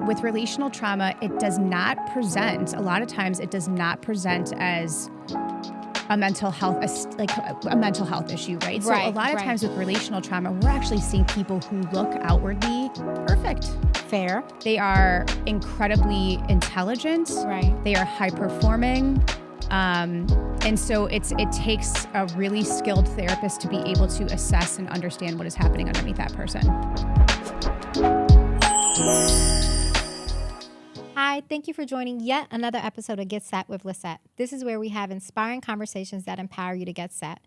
with relational trauma, it does not present, a lot of times it does not present as a mental health, a mental health issue, right? So a lot of times with relational trauma, we're actually seeing people who look outwardly perfect. Fair. They are incredibly intelligent. Right. They are high performing. And so it takes a really skilled therapist to be able to assess and understand what is happening underneath that person. Hi, thank you for joining yet another episode of Get Set with Lissette. This is where we have inspiring conversations that empower you to get set.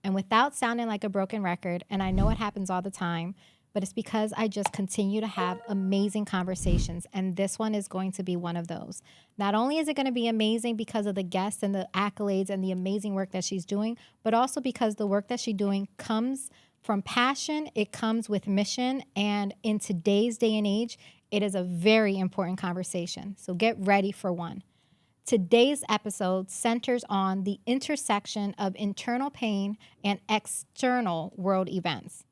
And without sounding like a broken record, and I know it happens all the time, but it's because I just continue to have amazing conversations, and this one is going to be one of those. Not only is it going to be amazing because of the guests and the accolades and the amazing work that she's doing, but also because the work that she's doing comes from passion, it comes with mission, and in today's day and age, it is a very important conversation. So get ready for one. Today's episode centers on the intersection of internal pain and external world events.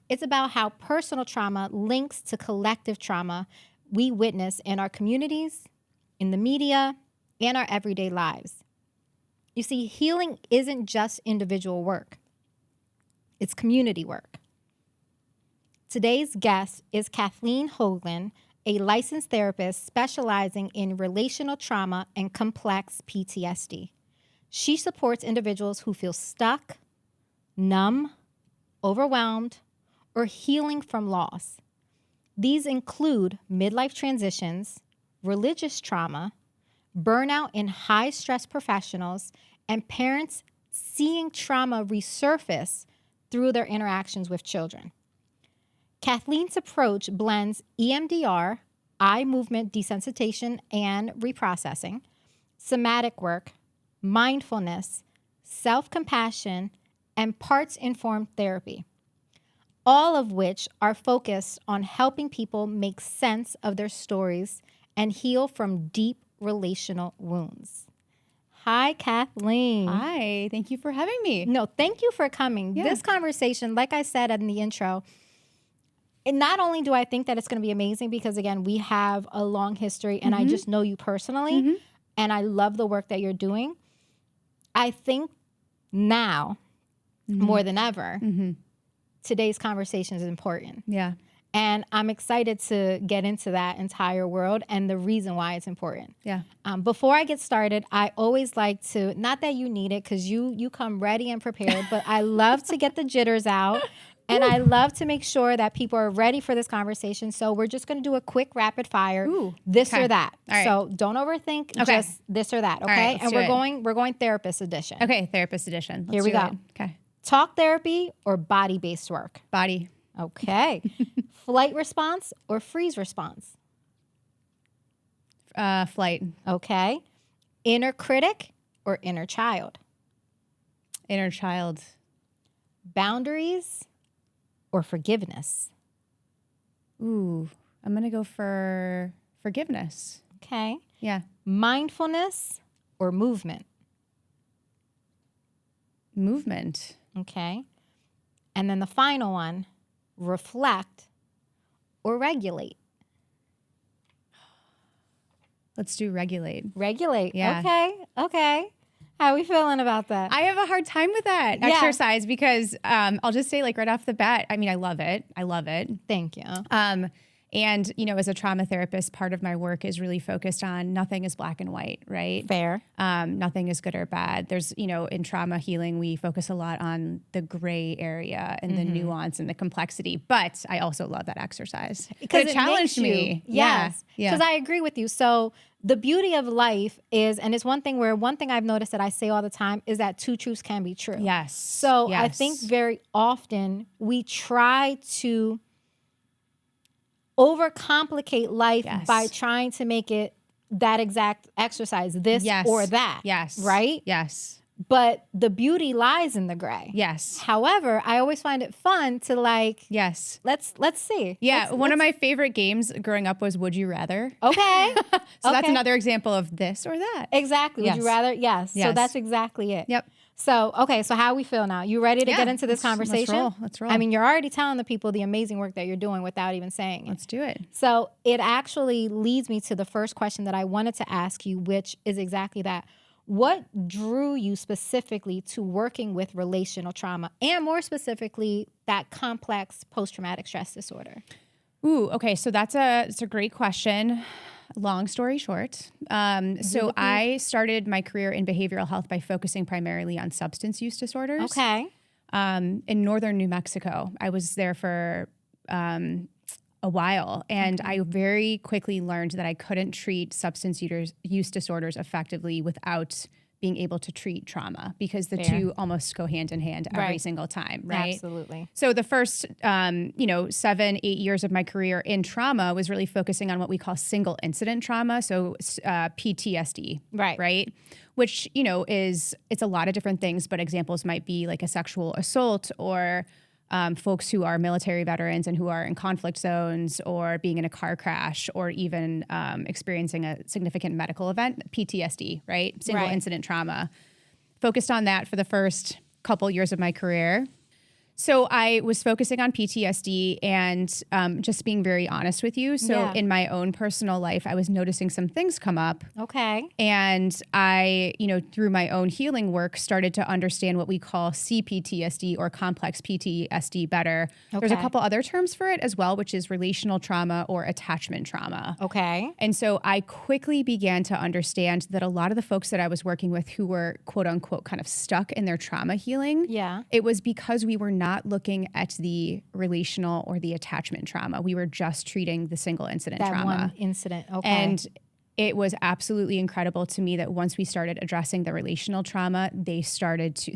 It's about how personal trauma links to collective trauma we witness in our communities, in the media, and our everyday lives. You see, healing isn't just individual work. It's community work. Today's guest is Kathleen Hoagland, a licensed therapist specializing in relational trauma and complex PTSD. She supports individuals who feel stuck, numb, overwhelmed, or healing from loss. These include midlife transitions, religious trauma, burnout in high-stress professionals, and parents seeing trauma resurface through their interactions with children. Kathleen's approach blends EMDR, eye movement desensitization and reprocessing, somatic work, mindfulness, self-compassion, and parts-informed therapy, all of which are focused on helping people make sense of their stories and heal from deep relational wounds. Hi, Kathleen. Hi, thank you for having me. No, thank you for coming. Yeah. This conversation, like I said in the intro, and not only do I think that it's going to be amazing because, again, we have a long history and I just know you personally and I love the work that you're doing. I think now, more than ever, today's conversation is important. Yeah. And I'm excited to get into that entire world and the reason why it's important. Yeah. Before I get started, I always like to, not that you need it because you come ready and prepared, but I love to get the jitters out. And I love to make sure that people are ready for this conversation. So we're just going to do a quick rapid fire, this or that. All right. So don't overthink, just this or that, okay? Right, and we're going therapist edition. Okay, therapist edition. Here we go. Okay. Talk therapy or body-based work? Body. Okay. Flight response or freeze response? Flight. Okay. Inner critic or inner child? Inner child. Boundaries or forgiveness? Ooh, I'm going to go for forgiveness. Okay. Yeah. Mindfulness or movement? Movement. Okay. And then the final one, reflect or regulate? Let's do regulate. Regulate. Yeah. Okay. How are we feeling about that? I have a hard time with that exercise because I'll just say, like, right off the bat, I mean, I love it. Thank you. And, you know, as a trauma therapist, part of my work is really focused on nothing is black and white, right? Fair. Nothing is good or bad. There's, you know, in trauma healing, we focus a lot on the gray area and the nuance and the complexity. But I also love that exercise. Because it challenged me. Yes. Yeah. Because I agree with you. So the beauty of life is, and it's one thing I've noticed that I say all the time is that two truths can be true. Yes. So I think very often we try to overcomplicate life by trying to make it that exact exercise, this or that. Yes. Right? Yes. But the beauty lies in the gray. Yes. However, I always find it fun to Yes. Let's see. Yeah. One of my favorite games growing up was Would You Rather? Okay. So that's another example of this or that. Exactly. Yes. Would you rather? Yes. So that's exactly it. Yep. So, okay, so how we feel now? You ready to get into this conversation? Let's roll. I mean, you're already telling the people the amazing work that you're doing without even saying it. Let's do it. So it actually leads me to the first question that I wanted to ask you, which is exactly that. What drew you specifically to working with relational trauma, and more specifically, that complex post-traumatic stress disorder? Ooh, okay. So it's a great question. Long story short. So I started my career in behavioral health by focusing primarily on substance use disorders. Okay. In northern New Mexico. I was there for a while, and I very quickly learned that I couldn't treat substance use disorders effectively without being able to treat trauma, because the two almost go hand in hand every single time, right? Absolutely. So the first, 7-8 years of my career in trauma was really focusing on what we call single incident trauma. So PTSD, right? Which, it's a lot of different things, but examples might be like a sexual assault, or folks who are military veterans and who are in conflict zones, or being in a car crash, or even experiencing a significant medical event, PTSD, right? Single incident trauma. Focused on that for the first couple years of my career. So I was focusing on PTSD and just being very honest with you. So in my own personal life, I was noticing some things come up. Okay. And I, through my own healing work, started to understand what we call CPTSD, or complex PTSD, better. Okay. There's a couple other terms for it as well, which is relational trauma or attachment trauma. Okay. And so I quickly began to understand that a lot of the folks that I was working with who were quote unquote kind of stuck in their trauma healing, it was because we were not looking at the relational or the attachment trauma. We were just treating the single incident trauma. That one incident, okay. And it was absolutely incredible to me that once we started addressing the relational trauma,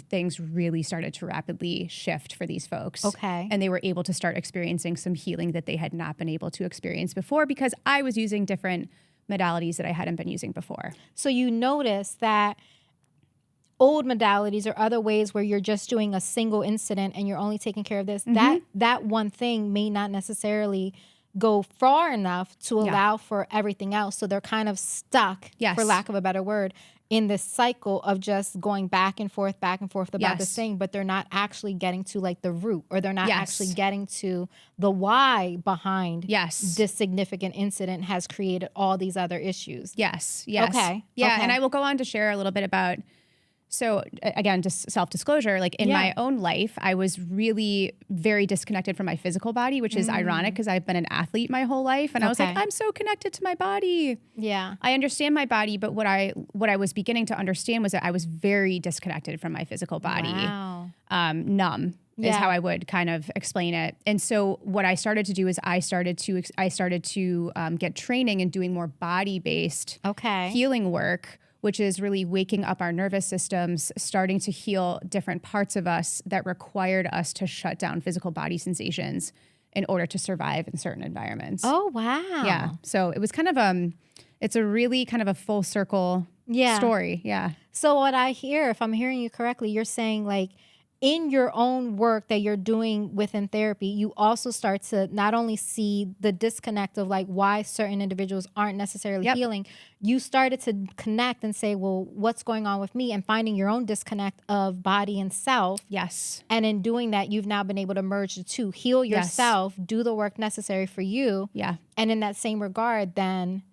things really started to rapidly shift for these folks. Okay. And they were able to start experiencing some healing that they had not been able to experience before, because I was using different modalities that I hadn't been using before. So you notice that old modalities or other ways where you're just doing a single incident and you're only taking care of this, that one thing may not necessarily go far enough to allow for everything else. So they're kind of stuck, for lack of a better word, in this cycle of just going back and forth about this thing, but they're not actually getting to like the root, or they're not actually getting to the why behind this significant incident has created all these other issues. Yes. Okay. Yeah. And I will go on to share a little bit about, so again, just self-disclosure, like in my own life, I was really very disconnected from my physical body, which is ironic because I've been an athlete my whole life. And I was like, I'm so connected to my body. Yeah. I understand my body, but what I was beginning to understand was that I was very disconnected from my physical body. Wow. Numb is how I would kind of explain it. And so what I started to do is I started to get training and doing more body-based healing work, which is really waking up our nervous systems, starting to heal different parts of us that required us to shut down physical body sensations in order to survive in certain environments. Oh, wow. Yeah. So it was kind of it's a really kind of a full circle story. Yeah. So what I hear, if I'm hearing you correctly, you're saying like in your own work that you're doing within therapy, you also start to not only see the disconnect of like why certain individuals aren't necessarily healing, you started to connect and say, well, what's going on with me? And finding your own disconnect of body and self. Yes. And in doing that, you've now been able to merge the two, heal yourself, do the work necessary for you. Yeah. And in that same regard, then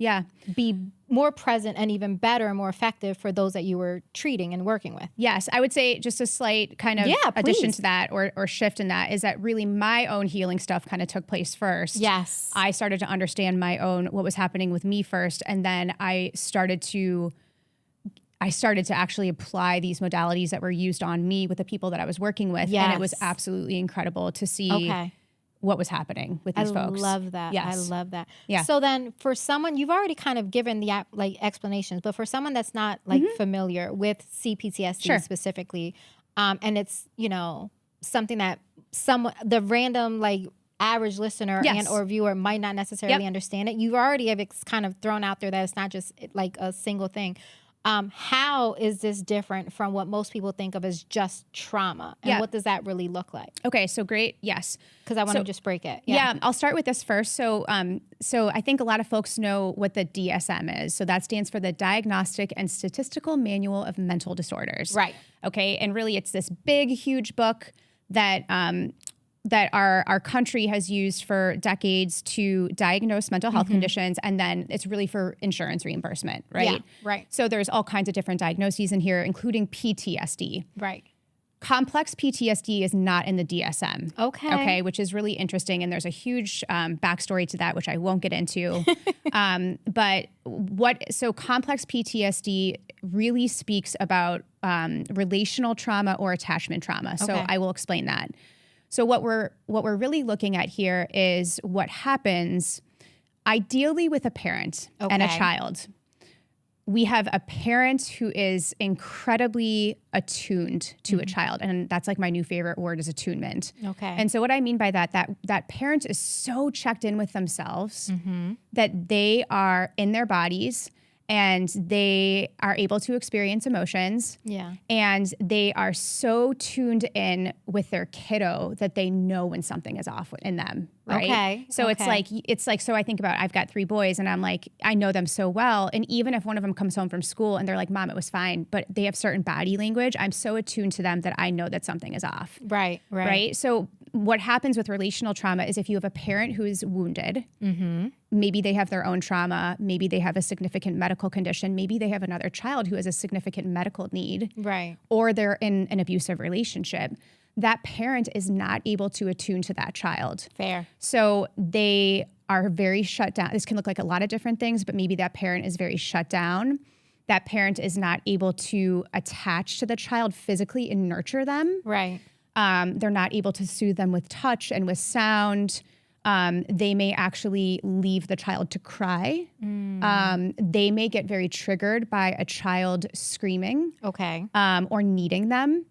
be more present and even better and more effective for those that you were treating and working with. Yes. I would say just a slight kind of addition to that or shift in that is that really my own healing stuff kind of took place first. Yes. I started to understand what was happening with me first. And then I started to actually apply these modalities that were used on me with the people that I was working with. Yes. And it was absolutely incredible to see what was happening with these folks. I love that. Yes. I love that. Yeah. So then for someone, you've already kind of given the explanations, but for someone that's not like familiar with CPTSD specifically, and it's, something that the random like average listener and or viewer might not necessarily understand it. You already have kind of thrown out there that it's not just like a single thing. How is this different from what most people think of as just trauma? And what does that really look like? Okay, so great. Yes. Because I want to just break it. Yeah, I'll start with this first. So I think a lot of folks know what the DSM is. So that stands for the Diagnostic and Statistical Manual of Mental Disorders. Right. Okay, and really it's this big, huge book that that our country has used for decades to diagnose mental health conditions, and then it's really for insurance reimbursement, right? Yeah, right. So there's all kinds of different diagnoses in here, including PTSD. Right. Complex PTSD is not in the DSM. Okay. Which is really interesting, and there's a huge backstory to that, which I won't get into. So complex PTSD really speaks about relational trauma or attachment trauma. So I will explain that. So what we're really looking at here is what happens ideally with a parent and a child. We have a parent who is incredibly attuned to a child, and that's like my new favorite word is attunement. Okay. And so what I mean by that parent is so checked in with themselves that they are in their bodies and they are able to experience emotions. Yeah. And they are so tuned in with their kiddo that they know when something is off in them. Right. Okay. So it's like, so I think about, I've got 3 boys and I'm like, I know them so well. And even if one of them comes home from school and they're like, Mom, it was fine, but they have certain body language, I'm so attuned to them that I know that something is off. Right. Right. So what happens with relational trauma is if you have a parent who is wounded, maybe they have their own trauma, maybe they have a significant medical condition, maybe they have another child who has a significant medical need, right? Or they're in an abusive relationship, that parent is not able to attune to that child. Fair. So they are very shut down. This can look like a lot of different things, but maybe that parent is very shut down. That parent is not able to attach to the child physically and nurture them. Right. They're not able to soothe them with touch and with sound. They may actually leave the child to cry. They may get very triggered by a child screaming. Okay. Or needing them.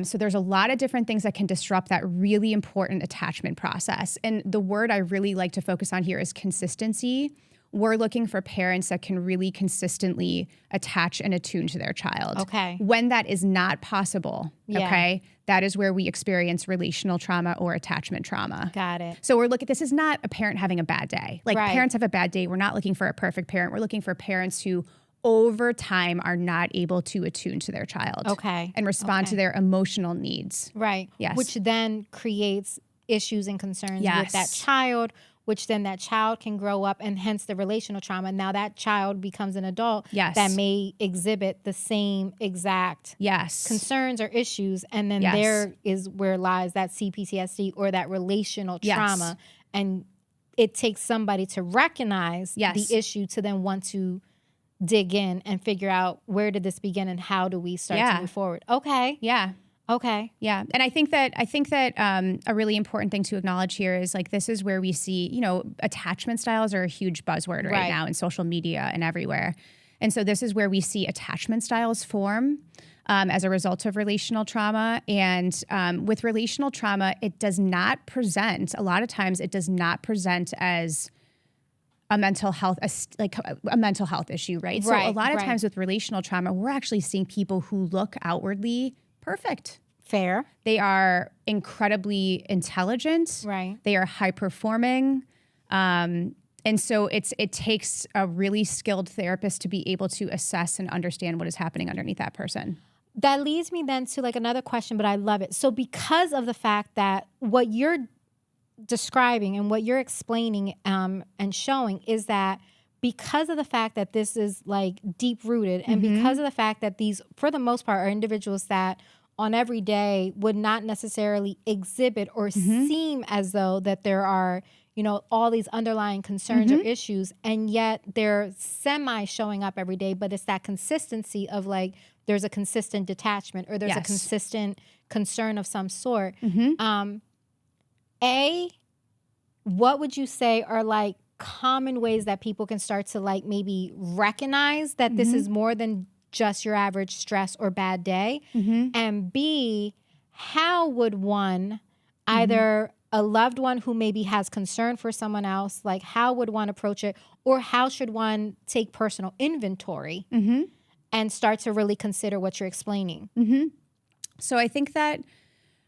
So there's a lot of different things that can disrupt that really important attachment process. And the word I really like to focus on here is consistency. We're looking for parents that can really consistently attach and attune to their child. Okay. When that is not possible, okay, that is where we experience relational trauma or attachment trauma. Got it. So this is not a parent having a bad day. Like parents have a bad day. We're not looking for a perfect parent. We're looking for parents who over time are not able to attune to their child. Okay. And respond to their emotional needs. Right. Yes. Which then creates issues and concerns with that child, which then that child can grow up and hence the relational trauma. Now that child becomes an adult that may exhibit the same exact concerns or issues. And then there is where lies that CPTSD or that relational trauma. And it takes somebody to recognize the issue to then want to dig in and figure out where did this begin and how do we start to move forward. Okay. Yeah. Okay. Yeah. And I think that a really important thing to acknowledge here is like, this is where we see, attachment styles are a huge buzzword right now in social media and everywhere. And so this is where we see attachment styles form as a result of relational trauma. And with relational trauma, it does not present, a lot of times it does not present as a mental health issue, right? So a lot of times with relational trauma, we're actually seeing people who look outwardly perfect. Fair. They are incredibly intelligent. Right. They are high performing. And so it takes a really skilled therapist to be able to assess and understand what is happening underneath that person. That leads me then to like another question, but I love it. So because of the fact that what you're describing and what you're explaining and showing is that because of the fact that this is like deep rooted and because of the fact that these, for the most part, are individuals that on every day would not necessarily exhibit or seem as though that there are, all these underlying concerns or issues, and yet they're semi showing up every day, but it's that consistency of like, there's a consistent detachment or there's a consistent concern of some sort. What would you say are like common ways that people can start to like maybe recognize that this is more than just your average stress or bad day? And B, how would one, either a loved one who maybe has concern for someone else, like how would one approach it? Or how should one take personal inventory and start to really consider what you're explaining. So I think that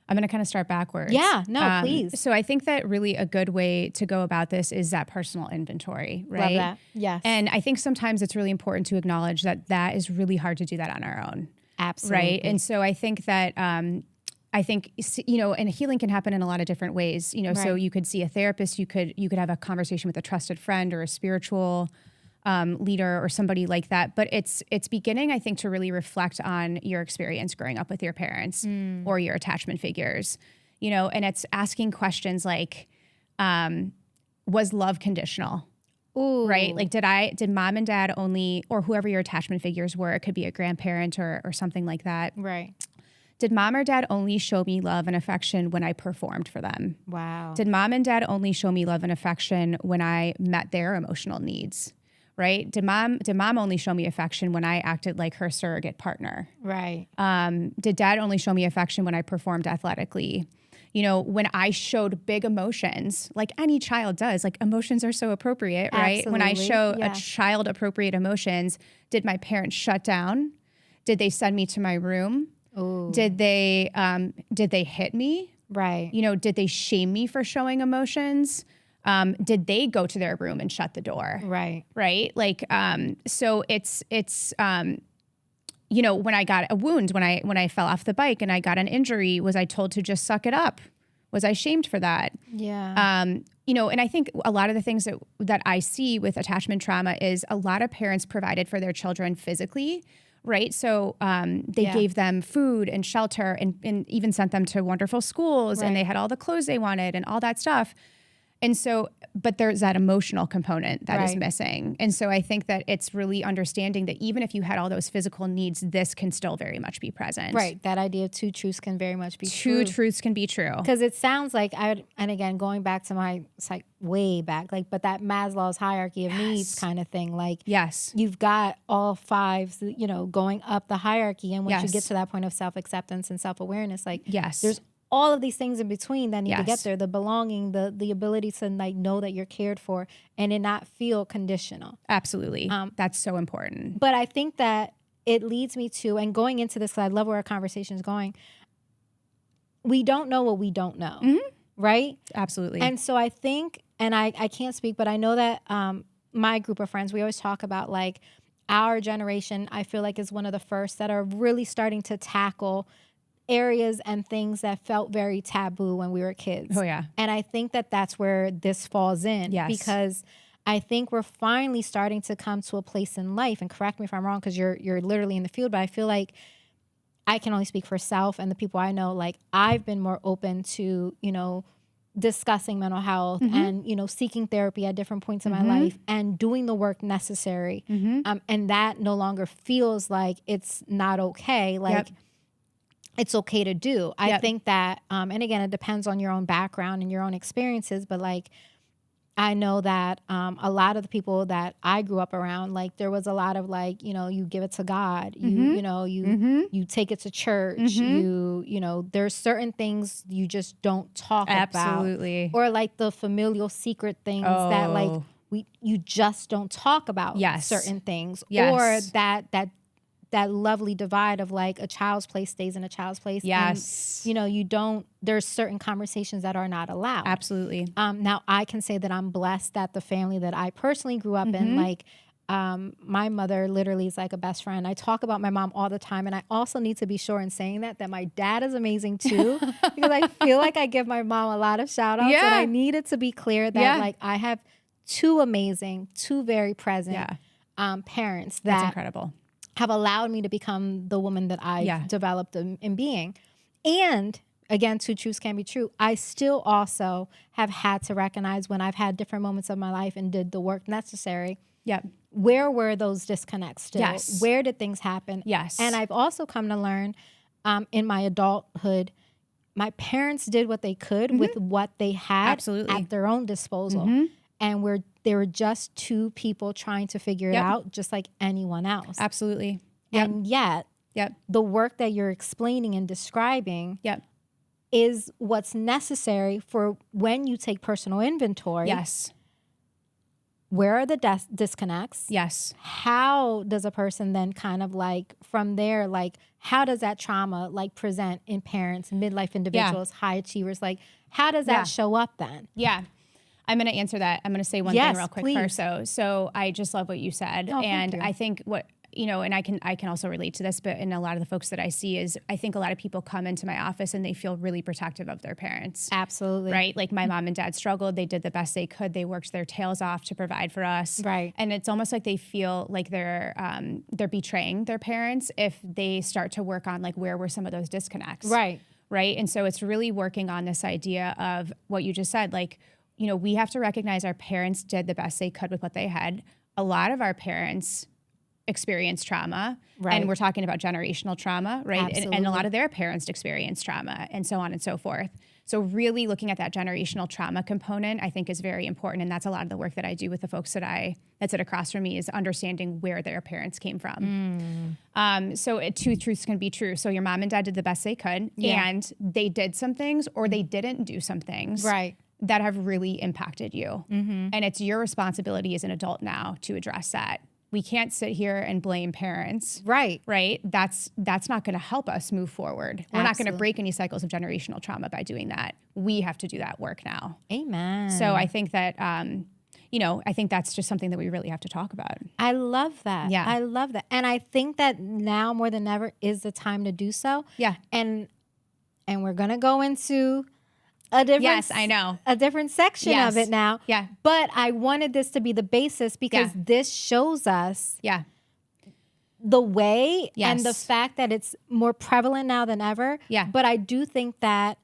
I'm going to kind of start backwards. Yeah, no, please. So I think that really a good way to go about this is that personal inventory, right? Love that. Yes. And I think sometimes it's really important to acknowledge that that is really hard to do that on our own. Absolutely. Right. And so I think that, and healing can happen in a lot of different ways, so you could see a therapist, you could have a conversation with a trusted friend or a spiritual leader or somebody like that. But it's beginning, I think, to really reflect on your experience growing up with your parents or your attachment figures, and it's asking questions like, was love conditional? Ooh. Right? Like, did mom and dad only, or whoever your attachment figures were, it could be a grandparent or something like that. Right. Did mom or dad only show me love and affection when I performed for them? Wow. Did mom and dad only show me love and affection when I met their emotional needs? Right? Did mom only show me affection when I acted like her surrogate partner? Right. Did dad only show me affection when I performed athletically? When I showed big emotions, like any child does, like emotions are so appropriate, right? Absolutely. When I show Yeah. a child appropriate emotions, did my parents shut down? Did they send me to my room? Ooh. Did they hit me? Right. Did they shame me for showing emotions? Did they go to their room and shut the door? Right. Right. Like, so it's when I got a wound, when I fell off the bike and I got an injury, was I told to just suck it up? Was I shamed for that? Yeah. And I think a lot of the things that I see with attachment trauma is a lot of parents provided for their children physically, right? So they gave them food and shelter and even sent them to wonderful schools, and they had all the clothes they wanted and all that stuff. And so, but there's that emotional component that is missing. And so I think that it's really understanding that even if you had all those physical needs, this can still very much be present. Right. That idea of two truths can very much be true. Two truths can be true. Because it sounds like, and again, going back to it's like way back, but that Maslow's hierarchy of needs kind of thing. Like, yes, you've got all five, going up the hierarchy. And once you get to that point of self-acceptance and self-awareness, there's all of these things in between that need to get there, the belonging, the ability to know that you're cared for and it not feel conditional. Absolutely. That's so important. But I think that it leads me to, and going into this, 'cause I love where our conversation is going, we don't know what we don't know, right? Absolutely. And so I think, and I can't speak, but I know that my group of friends, we always talk about our generation, I feel like is one of the first that are really starting to tackle areas and things that felt very taboo when we were kids. Oh, yeah. And I think that that's where this falls in. Yes. Because I think we're finally starting to come to a place in life, and correct me if I'm wrong, because you're literally in the field, but I feel like I can only speak for self and the people I know, I've been more open to, discussing mental health and, seeking therapy at different points in my life and doing the work necessary. And that no longer feels like it's not okay. It's okay to do. I think that, and again, it depends on your own background and your own experiences, but I know that a lot of the people that I grew up around, there was a lot of you give it to God, you take it to church, there's certain things you just don't talk Absolutely. about. Or the familial secret things that you just don't talk about certain things. Or that lovely divide of a child's place stays in a child's place. Yes. And, there's certain conversations that are not allowed. Absolutely. Now I can say that I'm blessed that the family that I personally grew up in, my mother literally is like a best friend. I talk about my mom all the time. And I also need to be sure in saying that my dad is amazing too, because I feel like I give my mom a lot of shout outs. And I need it to be clear that I have two very present parents That's incredible. Have allowed me to become the woman that I developed in being. And again, two truths can be true. I still also have had to recognize when I've had different moments of my life and did the work necessary. Yep. Where were those disconnects still? Yes. Where did things happen? Yes. And I've also come to learn in my adulthood, my parents did what they could with what they had at their own disposal. And they were just two people trying to figure it out just like anyone else. Absolutely. And yet, the work that you're explaining and describing is what's necessary for when you take personal inventory. Yes. where are the disconnects? Yes. How does a person then kind of like from there, like how does that trauma like present in parents, midlife individuals, high achievers? Like how does that show up then? Yeah. I'm going to answer that. I'm going to say one thing real quick please. first. So I just love what you said. Oh, and thank you. I think and I can also relate to this, but in a lot of the folks that I see is I think a lot of people come into my office and they feel really protective of their parents. Absolutely. Right? Like my mom and dad struggled. They did the best they could. They worked their tails off to provide for us. Right. And it's almost like they feel like they're betraying their parents if they start to work on like where were some of those disconnects. Right. Right. And so it's really working on this idea of what you just said, like, we have to recognize our parents did the best they could with what they had. A lot of our parents experience trauma, and we're talking about generational trauma, right? And a lot of their parents experience trauma, and so on and so forth. So really looking at that generational trauma component, I think is very important, and that's a lot of the work that I do with the folks that sit across from me is understanding where their parents came from. So two truths can be true. So your mom and dad did the best they could, and they did some things, or they didn't do some things, right, that have really impacted you. And it's your responsibility as an adult now to address that. We can't sit here and blame parents. Right. Right? That's not going to help us move forward. We're not going to break any cycles of generational trauma by doing that. We have to do that work now. Amen. So I think that, I think that's just something that we really have to talk about. I love that. Yeah. I love that. And I think that now more than ever is the time to do so. Yeah. And we're going to go into a different section of it now. Yeah. But I wanted this to be the basis because this shows us the way and the fact that it's more prevalent now than ever. Yeah. But I do think that,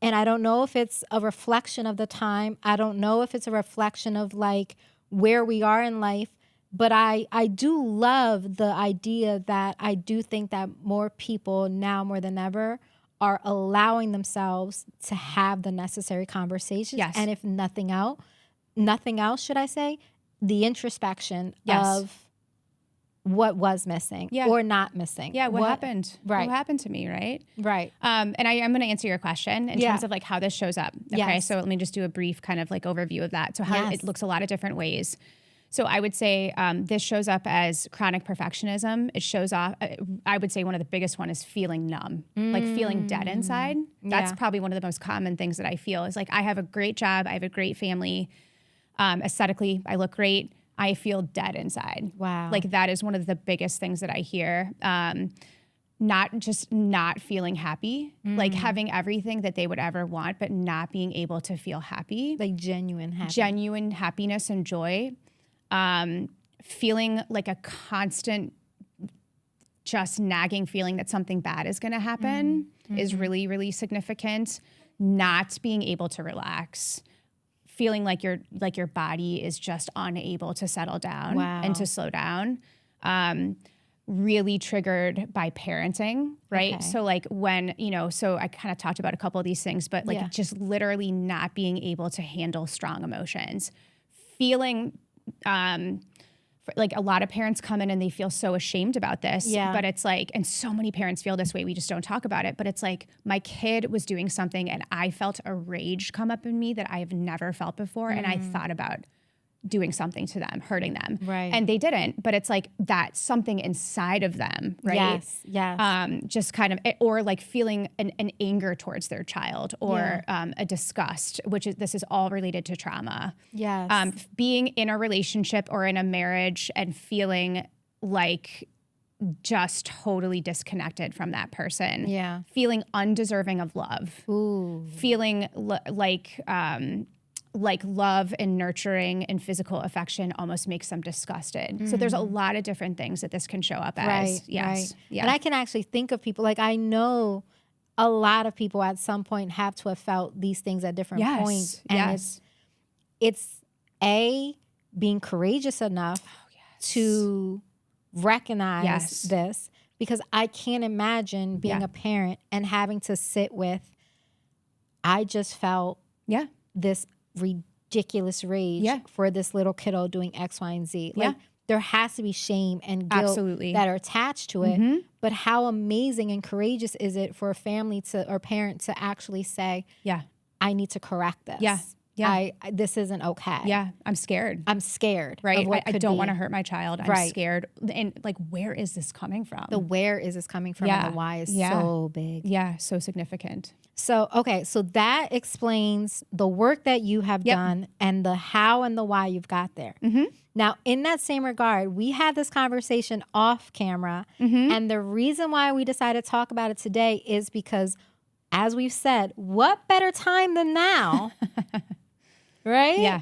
and I don't know if it's a reflection of the time. I don't know if it's a reflection of like where we are in life. But I do love the idea that I do think that more people now more than ever are allowing themselves to have the necessary conversations. Yes. And if nothing else, should I say, the introspection of what was missing or not missing. Yeah, what happened? Right. What happened to me, right? Right. And I'm going to answer your question in terms of like how this shows up. Okay, Yes. so let me just do a brief kind of like overview of that. So how it looks a lot of different ways. So I would say this shows up as chronic perfectionism. It shows off, I would say one of the biggest one is feeling numb, like feeling dead inside. That's probably one of the most common things that I feel is like I have a great job, I have a great family. Aesthetically, I look great. I feel dead inside. Wow. Like that is one of the biggest things that I hear. Not feeling happy, like having everything that they would ever want, but not being able to feel happy. Like genuine happiness and joy. Feeling like a constant, just nagging feeling that something bad is going to happen is really, really significant. Not being able to relax, feeling like your body is just unable to settle down and to slow down. Really triggered by parenting, right? Okay. So like when, so I kind of talked about a couple of these things, but like just literally not being able to handle strong emotions, feeling like a lot of parents come in and they feel so ashamed about this, but it's like, and so many parents feel this way, we just don't talk about it, but it's like my kid was doing something and I felt a rage come up in me that I have never felt before. And I thought about doing something to them, hurting them. Right. And they didn't, but it's like that something inside of them, right? Yes. Just kind of, or like feeling an anger towards their child or a disgust, this is all related to trauma. Yes. Being in a relationship or in a marriage and feeling like just totally disconnected from that person. Yeah. Feeling undeserving of love. Ooh. Feeling like love and nurturing and physical affection almost makes them disgusted. So there's a lot of different things that this can show up as. Right, Yes. right. Yeah. And I can actually think of people, like I know a lot of people at some point have to have felt these things at different points. And it's being courageous enough to recognize this, because I can't imagine being a parent and having to sit with, I just felt this ridiculous rage for this little kiddo doing X, Y, and Z. Like there has to be shame and guilt that are attached to it. But how amazing and courageous is it for a family or parent to actually say, I need to correct this. this isn't okay. Yeah. I'm scared. Right. I don't want to hurt my child. I'm scared. And like, where is this coming from? The where is this coming from and the why is so big. Yeah. So significant. So, okay. So that explains the work that you have done and the how and the why you've got there. Mm-hmm. Now, in that same regard, we had this conversation off camera. Mm-hmm. And the reason why we decided to talk about it today is because, as we've said, what better time than now, right? Yeah.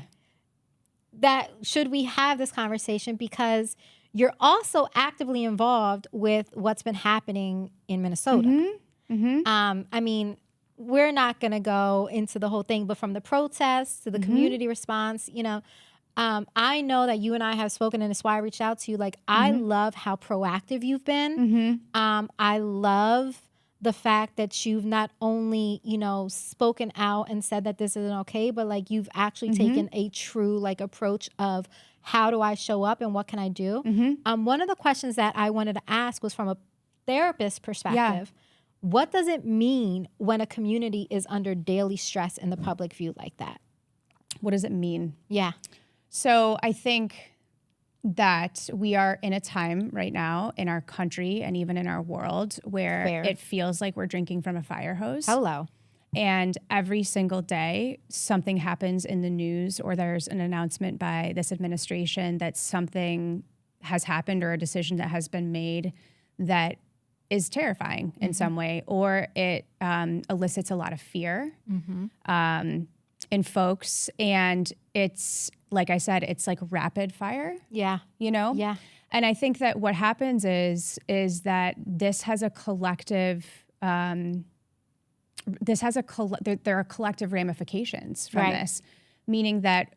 That should we have this conversation because you're also actively involved with what's been happening in Minnesota. Mm-hmm. Mm-hmm. I mean, we're not going to go into the whole thing, but from the protests to the community response, you know, I know that you and I have spoken, and it's why I reached out to you. Like, I love how proactive you've been. I love the fact that you've not only, you know, spoken out and said that this isn't okay, but like you've actually taken a true like approach of how do I show up and what can I do? One of the questions that I wanted to ask was from a therapist perspective. What does it mean when a community is under daily stress in the public view like that? What does it mean? Yeah. So I think that we are in a time right now in our country and even in our world where it feels like we're drinking from a fire hose. Hello. And every single day, something happens in the news or there's an announcement by this administration that something has happened or a decision that has been made that is terrifying in some way, or it elicits a lot of fear in folks. And it's, like I said, it's like rapid fire. Yeah. You know? Yeah. And I think that what happens is that this has a collective, there are collective ramifications from this, meaning that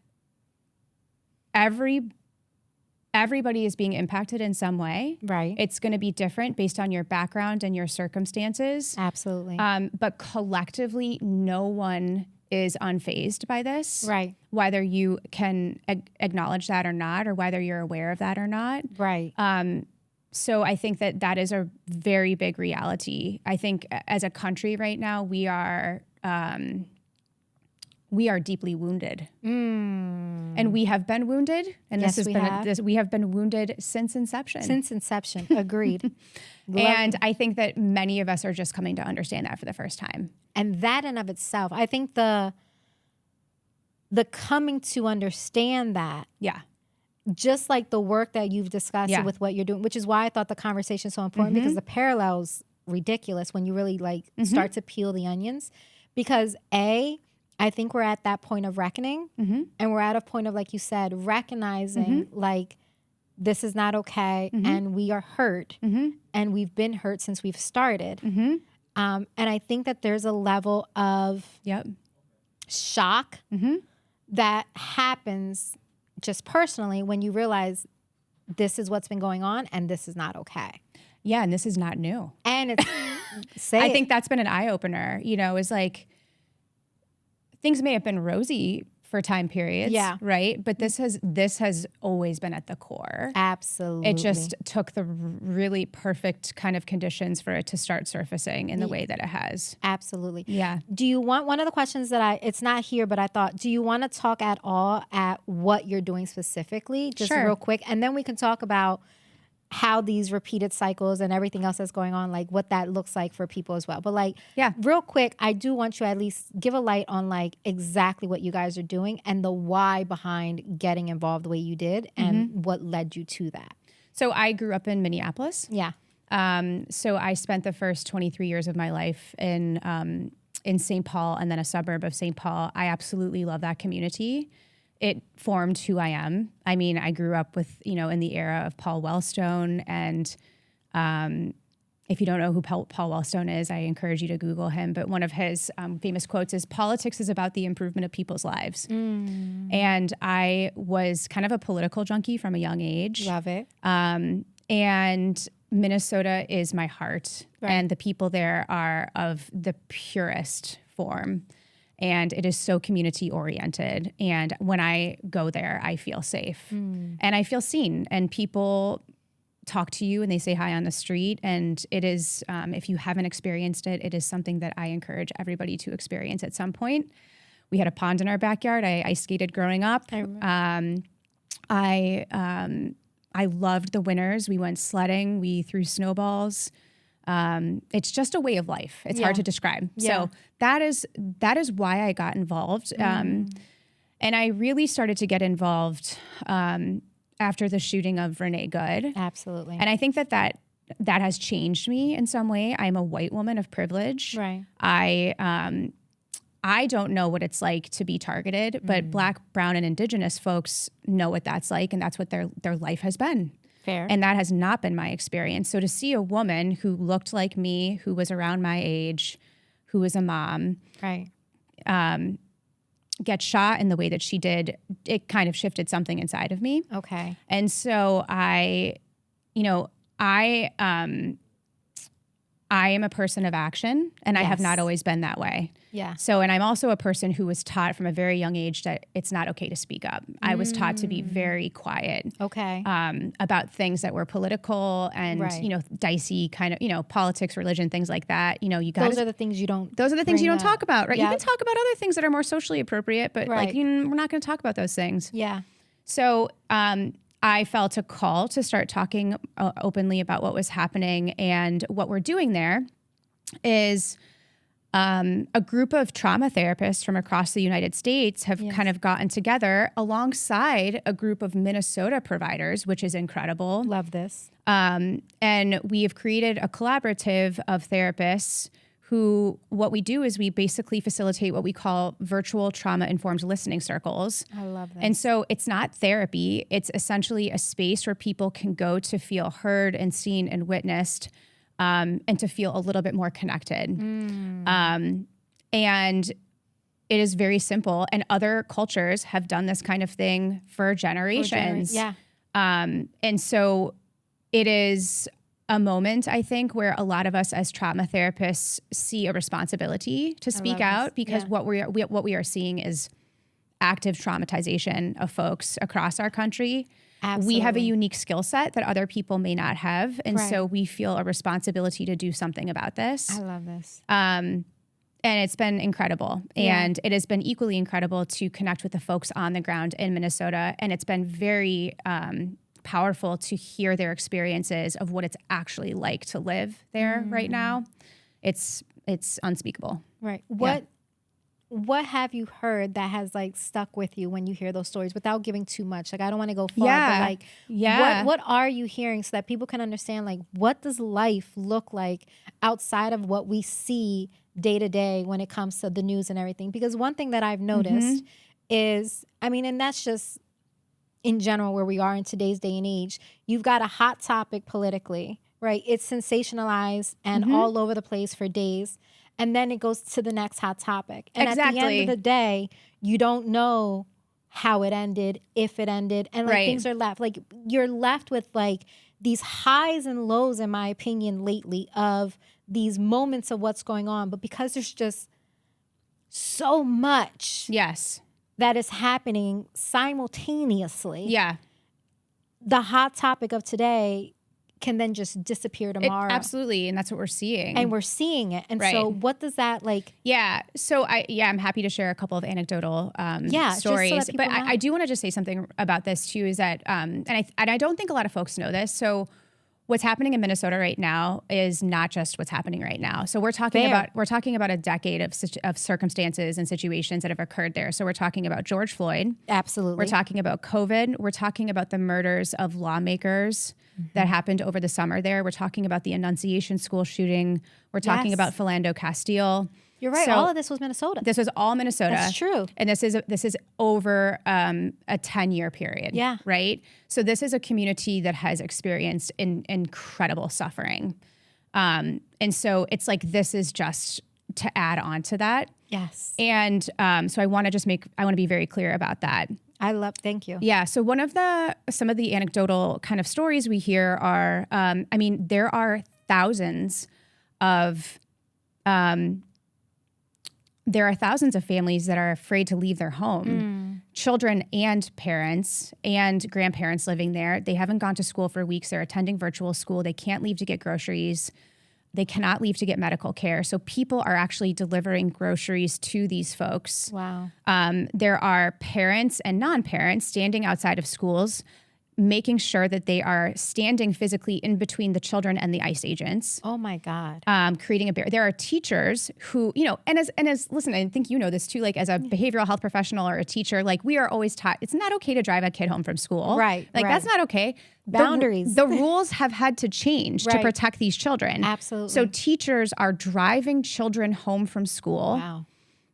everybody is being impacted in some way. Right. It's going to be different based on your background and your circumstances. Absolutely. But collectively, no one is unfazed by this. Right. Whether you can acknowledge that or not, or whether you're aware of that or not. Right. So I think that is a very big reality. I think as a country right now, we are deeply wounded, and we have been wounded. And Yes, this has we have been wounded since inception. Agreed. And I think that many of us are just coming to understand that for the first time. And that in of itself, I think the coming to understand that, just like the work that you've discussed with what you're doing, which is why I thought the conversation is so important, because the parallels ridiculous when you really like start to peel the onions. Because I think we're at that point of reckoning, and we're at a point of, like you said, recognizing like this is not okay, and we are hurt, and we've been hurt since we've started. And I think that there's a level of shock that happens just personally when you realize this is what's been going on and this is not okay. Yeah, and this is not new. And it's I think that's been an eye-opener, you know, is like things may have been rosy for time periods, right? But this has always been at the core. Absolutely. It just took the really perfect kind of conditions for it to start surfacing in the way that it has. Absolutely. Yeah. Do you want, one of the questions that it's not here, but I thought, do you want to talk at all at what you're doing specifically? Just real quick. And then we can talk about how these repeated cycles and everything else that's going on, like what that looks like for people as well. But like, real quick, I do want you to at least give a light on like exactly what you guys are doing and the why behind getting involved the way you did and what led you to that. So I grew up in Minneapolis. Yeah. So I spent the first 23 years of my life in St. Paul and then a suburb of St. Paul. I absolutely love that community. It formed who I am. I mean, I grew up with, you know, in the era of Paul Wellstone. And if you don't know who Paul Wellstone is, I encourage you to Google him. But one of his famous quotes is, "Politics is about the improvement of people's lives." And I was kind of a political junkie from a young age. Love it. And Minnesota is my heart. And the people there are of the purest form. And it is so community oriented. And when I go there, I feel safe and I feel seen. And people talk to you and they say hi on the street. And it is, if you haven't experienced it, it is something that I encourage everybody to experience at some point. We had a pond in our backyard. I ice skated growing up. I loved the winters. We went sledding. We threw snowballs. It's just a way of life. It's hard to describe. So that is why I got involved. And I really started to get involved after the shooting of Renee Good. Absolutely. And I think that has changed me in some way. I'm a white woman of privilege. Right. I don't know what it's like to be targeted, but Black, brown, and Indigenous folks know what that's like, and that's what their life has been. Fair. And that has not been my experience. So to see a woman who looked like me, who was around my age, who was a mom, right, get shot in the way that she did, it kind of shifted something inside of me. Okay. And so I am a person of action, and I have not always been that way. Yeah. So, and I'm also a person who was taught from a very young age that it's not okay to speak up. I was taught to be very quiet. Okay. About things that were political and, dicey kind of, politics, religion, things like that. You got those are the things you don't. Those are the things you don't talk about, right? Yep. You can talk about other things that are more socially appropriate, but we're not going to talk about those things. Yeah. So, I felt a call to start talking openly about what was happening, and what we're doing there is a group of trauma therapists from across the United States have kind of gotten together alongside a group of Minnesota providers, which is incredible. Love this. And we have created a collaborative of therapists who, what we do is we basically facilitate what we call virtual trauma-informed listening circles. I love that. And so it's not therapy. It's essentially a space where people can go to feel heard and seen and witnessed, and to feel a little bit more connected. And it is very simple. And other cultures have done this kind of thing for generations. And so it is a moment, I think, where a lot of us as trauma therapists see a responsibility to speak out, because what we are seeing is active traumatization of folks across our country. Absolutely. We have a unique skill set that other people may not have, and so we feel a responsibility to do something about this. I love this. And it's been incredible. And it has been equally incredible to connect with the folks on the ground in Minnesota, and it's been very powerful to hear their experiences of what it's actually like to live there right now. It's unspeakable. Right. What have you heard that has stuck with you when you hear those stories, without giving too much? I don't want to go far, but what are you hearing so that people can understand, what does life look like outside of what we see day to day when it comes to the news and everything? Because one thing that I've noticed is, and that's just in general where we are in today's day and age, you've got a hot topic politically, right? It's sensationalized and all over the place for days. And then it goes to the next hot topic. And at the end of the day, you don't know how it ended, if it ended. And things are left. You're left with these highs and lows, in my opinion, lately, of these moments of what's going on. But because there's just so much that is happening simultaneously, the hot topic of today can then just disappear tomorrow. Absolutely. And that's what we're seeing. And we're seeing it. And so what does that So I'm happy to share a couple of anecdotal stories. But I do want to just say something about this too, is that, and I don't think a lot of folks know this. So what's happening in Minnesota right now is not just what's happening right now. So we're talking about a decade of circumstances and situations that have occurred there. So we're talking about George Floyd. Absolutely. We're talking about COVID. We're talking about the murders of lawmakers that happened over the summer there. We're talking about the Annunciation school shooting. We're talking about Philando Castile. You're right. So all of this was Minnesota. This was all Minnesota. That's true. And this is over a 10-year period. Yeah. Right? So this is a community that has experienced incredible suffering. And so it's this is just to add on to that. Yes. And so I want to be very clear about that. Thank you. Yeah. So some of the anecdotal kind of stories we hear are, there are thousands of families that are afraid to leave their home. Children and parents and grandparents living there. They haven't gone to school for weeks. They're attending virtual school. They can't leave to get groceries. They cannot leave to get medical care. So people are actually delivering groceries to these folks. Wow. There are parents and non-parents standing outside of schools, making sure that they are standing physically in between the children and the ICE agents. Oh my God. Creating a barrier. There are teachers who, and as listen, I think you know this too, like as a behavioral health professional or a teacher, like we are always taught it's not okay to drive a kid home from school. Right. Like that's not okay. Boundaries. The rules have had to change to protect these children. Absolutely. So teachers are driving children home from school. Wow.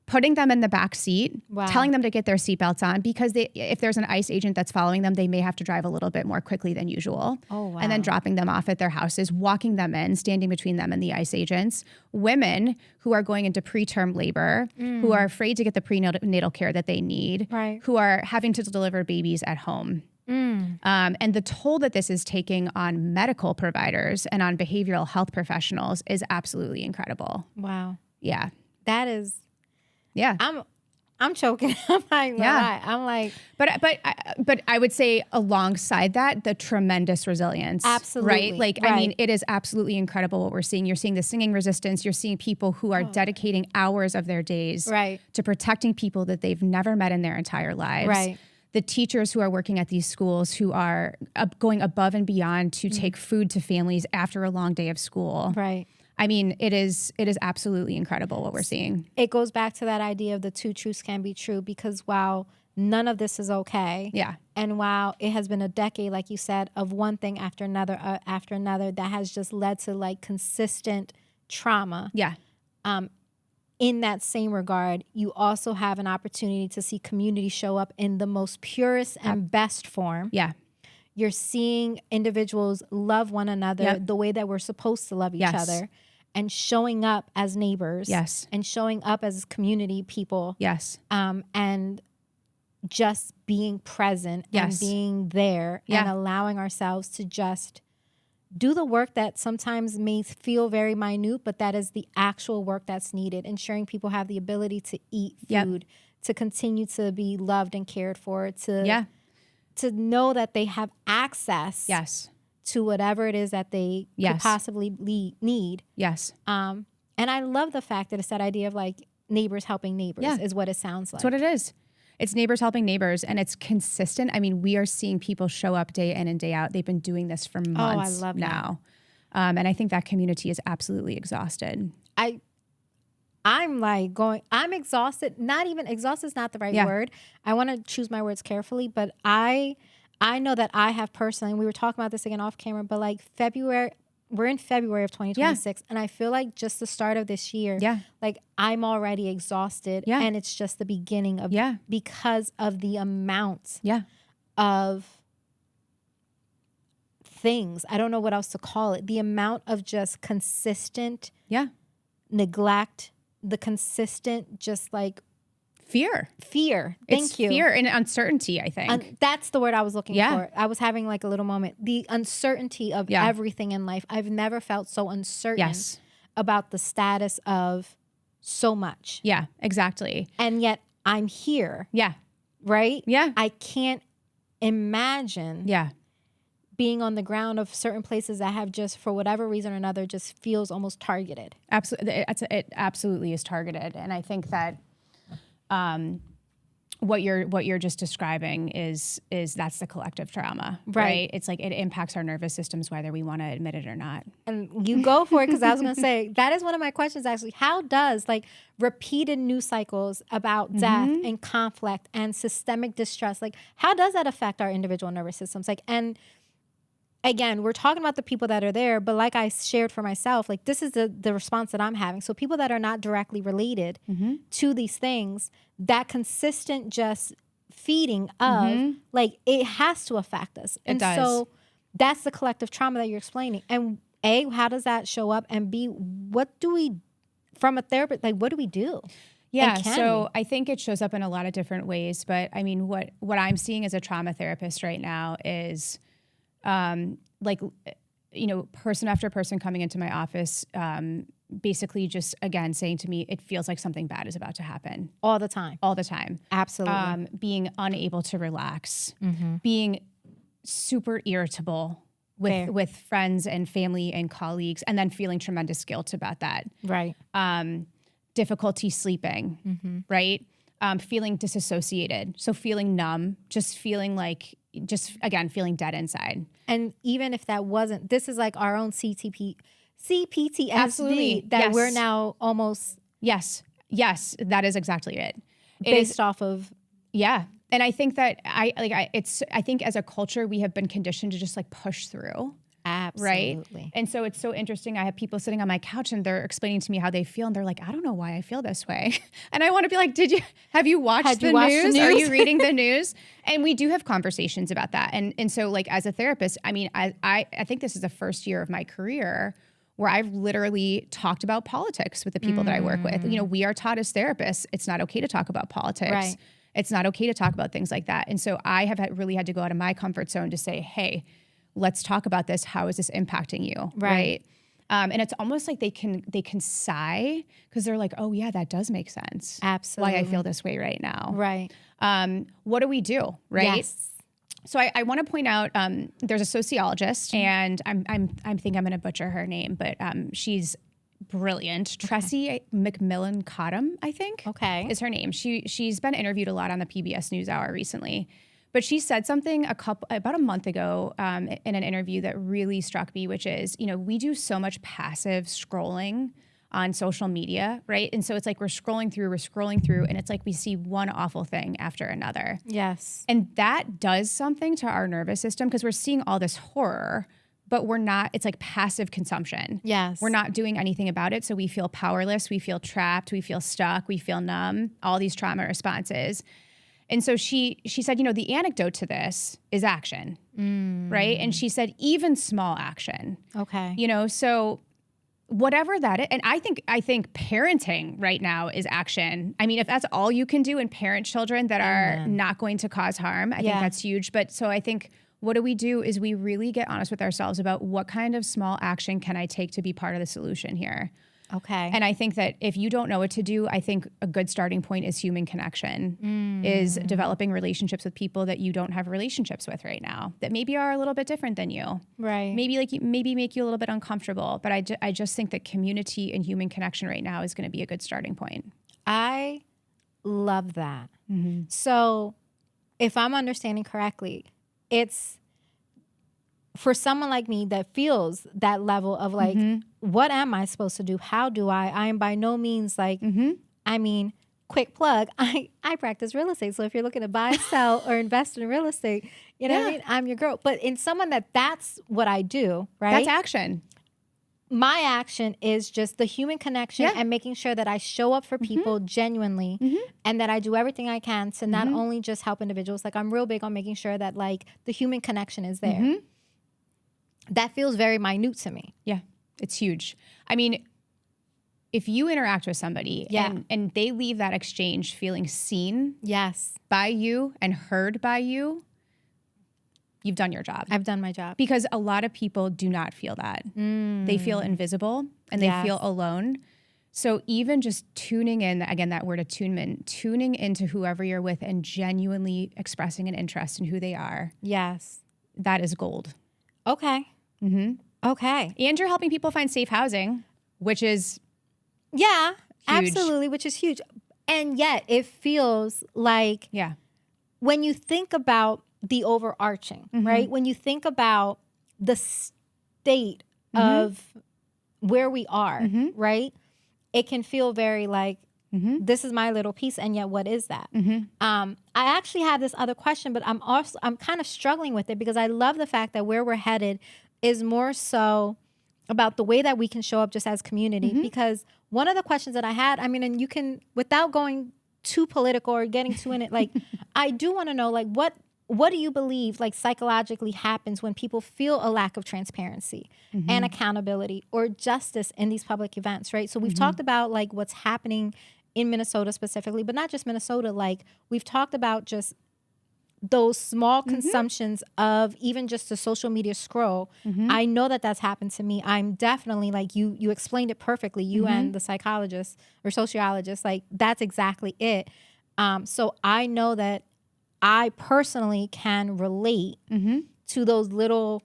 Putting them in the back seat, telling them to get their seatbelts on because if there's an ICE agent that's following them, they may have to drive a little bit more quickly than usual. Oh, wow. And then dropping them off at their houses, walking them in, standing between them and the ICE agents. Women who are going into preterm labor, who are afraid to get the prenatal care that they need, who are having to deliver babies at home. And the toll that this is taking on medical providers and on behavioral health professionals is absolutely incredible. Wow. Yeah. That is... Yeah, I'm choking. I'm like, yeah. I'm like, but I would say alongside that, the tremendous resilience. Absolutely, right? Like, I mean, it is absolutely incredible what we're seeing. You're seeing the singing resistance. You're seeing people who are dedicating hours of their days to protecting people that they've never met in their entire lives. Right. The teachers who are working at these schools who are going above and beyond to take food to families after a long day of school. Right. I mean, it is absolutely incredible what we're seeing. It goes back to that idea of the two truths can be true because while none of this is okay, and while it has been a decade, like you said, of one thing after another, that has just led to like consistent trauma. Yeah. In that same regard, you also have an opportunity to see community show up in the most purest and best form. Yeah. You're seeing individuals love one another the way that we're supposed to love each other. And showing up as neighbors, and showing up as community people, and just being present and being there and allowing ourselves to just do the work that sometimes may feel very minute, but that is the actual work that's needed, ensuring people have the ability to eat food, to continue to be loved and cared for, to know that they have access to whatever it is that they could possibly need. Yes. And I love the fact that it's that idea of like neighbors helping neighbors is what it sounds like. That's what it is. It's neighbors helping neighbors, and it's consistent. I mean, we are seeing people show up day in and day out. They've been doing this for months now. And I think that community is absolutely exhausted. I'm like I'm exhausted. Not even exhausted is not the right word. I want to choose my words carefully, but I know that I have personally, and we were talking about this again off camera, but like we're in February of 2026, and I feel like just the start of this year, like I'm already exhausted, and it's just the beginning of because of the amount of things. I don't know what else to call it. The amount of just consistent neglect, the consistent just like Fear. Thank you. Fear and uncertainty, I think. That's the word I was looking for. I was having like a little moment. The uncertainty of everything in life. I've never felt so uncertain about the status of so much. Yeah, exactly. And yet I'm here. Yeah. Right? Yeah. I can't imagine being on the ground of certain places that have just, for whatever reason or another, just feels almost targeted. Absolutely. It absolutely is targeted. And I think that what you're just describing is that's the collective trauma, right? It's like it impacts our nervous systems whether we want to admit it or not. And you go for it, because I was going to say that is one of my questions actually. How does like repeated news cycles about death and conflict and systemic distress, like how does that affect our individual nervous systems? Like, and again, we're talking about the people that are there, but like I shared for myself, like this is the response that I'm having. So people that are not directly related to these things, that consistent just feeding of like it has to affect us. And so that's the collective trauma that you're explaining. And A, how does that show up? And B, what do we, from a therapist, like what do we do? Yeah, so I think it shows up in a lot of different ways. But I mean, what I'm seeing as a trauma therapist right now is like, you know, person after person coming into my office, basically just, again, saying to me, it feels like something bad is about to happen. All the time. Absolutely. Being unable to relax, being super irritable with friends and family and colleagues, and then feeling tremendous guilt about that. Right. Difficulty sleeping, right? Feeling disassociated. So feeling numb, just feeling feeling dead inside. And even if that wasn't, this is like our own CPTSD Absolutely. that we're now almost. Yes, that is exactly it. Based off of. Yeah. And I think that I think as a culture, we have been conditioned to just like push through. Absolutely. Right. And so it's so interesting. I have people sitting on my couch and they're explaining to me how they feel. And they're like, I don't know why I feel this way. And I want to be like, have you watched the news? Are you reading the news? And we do have conversations about that. And so like as a therapist, I mean, I think this is the first year of my career where I've literally talked about politics with the people that I work with. You know, we are taught as therapists, it's not okay to talk about politics. Right. It's not okay to talk about things like that. And so I have really had to go out of my comfort zone to say, hey, let's talk about this. How is this impacting you? Right. And it's almost like they can sigh because they're like, oh yeah, that does make sense. Absolutely. Why I feel this way right now. Right. What do we do? Right. Yes. So I want to point out, there's a sociologist, and I think I'm going to butcher her name, but she's brilliant. Okay. Tressie McMillan Cottom, I think, is her name. She's been interviewed a lot on the PBS NewsHour recently, but she said something about a month ago in an interview that really struck me, which is, you know, we do so much passive scrolling on social media, right? And so it's like we're scrolling through, and it's like we see one awful thing after another. Yes. And that does something to our nervous system because we're seeing all this horror, but we're not, it's like passive consumption. Yes. We're not doing anything about it. So we feel powerless, we feel trapped, we feel stuck, we feel numb, all these trauma responses. And so she said, you know, the antidote to this is action, right? And she said, even small action. Okay. You know, so whatever that is, and I think parenting right now is action. I mean, if that's all you can do and parent children that are not going to cause harm, I think that's huge. But so I think what do we do is we really get honest with ourselves about what kind of small action can I take to be part of the solution here. Okay. And I think that if you don't know what to do, I think a good starting point is human connection, is developing relationships with people that you don't have relationships with right now, that maybe are a little bit different than you. Right. Maybe make you a little bit uncomfortable. But I just think that community and human connection right now is going to be a good starting point. I love that. Mm-hmm. So if I'm understanding correctly, it's for someone like me that feels that level of like, what am I supposed to do? How do I am by no means like, I mean, quick plug, I practice real estate. So if you're looking to buy, sell, or invest in real estate, you know what I mean? I'm your girl. But in someone that's what I do, right? That's action. My action is just the human connection and making sure that I show up for people genuinely and that I do everything I can to not only just help individuals. Like I'm real big on making sure that like the human connection is there. That feels very minute to me. Yeah, it's huge. I mean, if you interact with somebody and they leave that exchange feeling seen by you and heard by you, you've done your job. I've done my job. Because a lot of people do not feel that. They feel invisible and they feel alone. So even just tuning in, again, that word attunement, tuning into whoever you're with and genuinely expressing an interest in who they are. Yes. That is gold. Okay. Okay. And you're helping people find safe housing, which is huge. Absolutely, which is huge. And yet it feels like when you think about the overarching, right? When you think about the state of where we are, right? It can feel very like, this is my little piece, and yet what is that? I actually have this other question, but I'm kind of struggling with it because I love the fact that where we're headed is more so about the way that we can show up just as community. Because one of the questions that I had, I mean, and you can, without going too political or getting too in it, like, I do want to know, like, what do you believe, like, psychologically happens when people feel a lack of transparency and accountability or justice in these public events, right? So we've talked about, like, what's happening in Minnesota specifically, but not just Minnesota. Like, we've talked about just those small consumptions of even just a social media scroll. I know that that's happened to me. I'm definitely, like, you explained it perfectly, you and the psychologist or sociologist, like, that's exactly it. So I know that I personally can relate to those little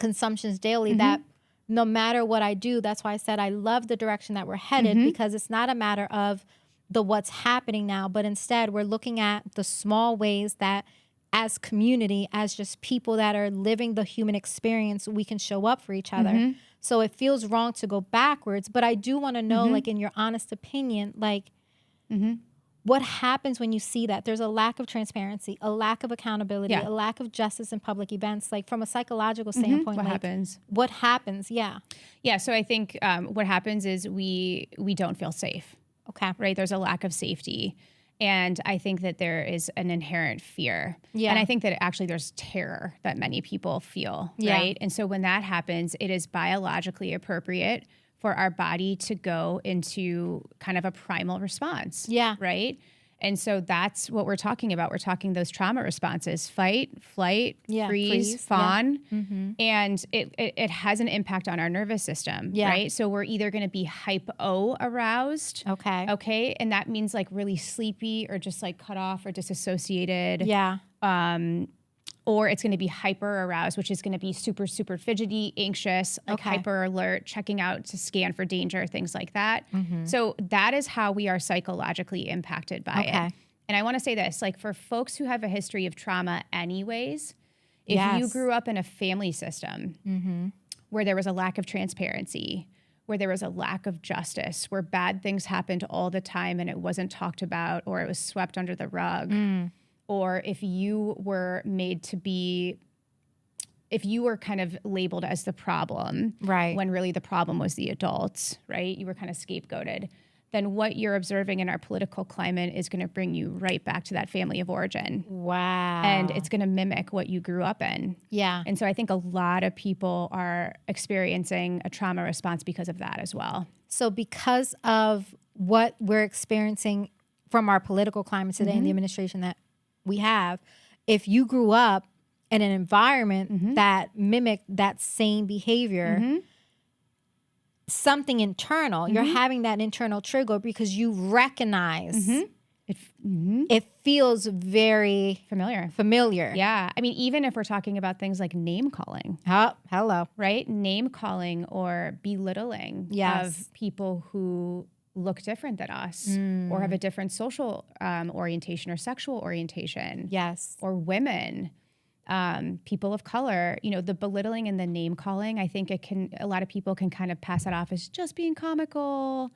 consumptions daily that no matter what I do, that's why I said I love the direction that we're headed, because it's not a matter of the what's happening now, but instead we're looking at the small ways that as community, as just people that are living the human experience, we can show up for each other. So it feels wrong to go backwards, but I do want to know, like, in your honest opinion, like, what happens when you see that there's a lack of transparency, a lack of accountability, a lack of justice in public events, like from a psychological standpoint? What like, happens? What happens? Yeah. Yeah. So I think what happens is we don't feel safe. Okay. Right. There's a lack of safety. And I think that there is an inherent fear. Yeah. And I think that actually there's terror that many people feel. Right. And so when that happens, it is biologically appropriate for our body to go into kind of a primal response. Yeah. Right. And so that's what we're talking about. We're talking those trauma responses: fight, flight, freeze, fawn. And it has an impact on our nervous system, right? So we're either going to be hypo-aroused. Okay. And that means like really sleepy or just like cut off or disassociated. Yeah. Or it's going to be hyper aroused, which is going to be super, super fidgety, anxious, like hyper alert, checking out to scan for danger, things like that. So that is how we are psychologically impacted by it. And I want to say this, like for folks who have a history of trauma anyways, if you grew up in a family system where there was a lack of transparency, where there was a lack of justice, where bad things happened all the time and it wasn't talked about or it was swept under the rug, or if you were made to be, if you were kind of labeled as the problem, right, when really the problem was the adults, right? You were kind of scapegoated. Then what you're observing in our political climate is going to bring you right back to that family of origin. Wow. And it's going to mimic what you grew up in. Yeah. And so I think a lot of people are experiencing a trauma response because of that as well. So because of what we're experiencing from our political climate today and the administration that we have, if you grew up in an environment that mimicked that same behavior, something internal, you're having that internal trigger because you recognize it feels very familiar. Yeah. I mean, even if we're talking about things like name calling. Hello. Right? Name calling or belittling of people who look different than us or have a different social orientation or sexual orientation. Yes. Or women, people of color, you know, the belittling and the name calling, I think a lot of people can kind of pass it off as just being comical.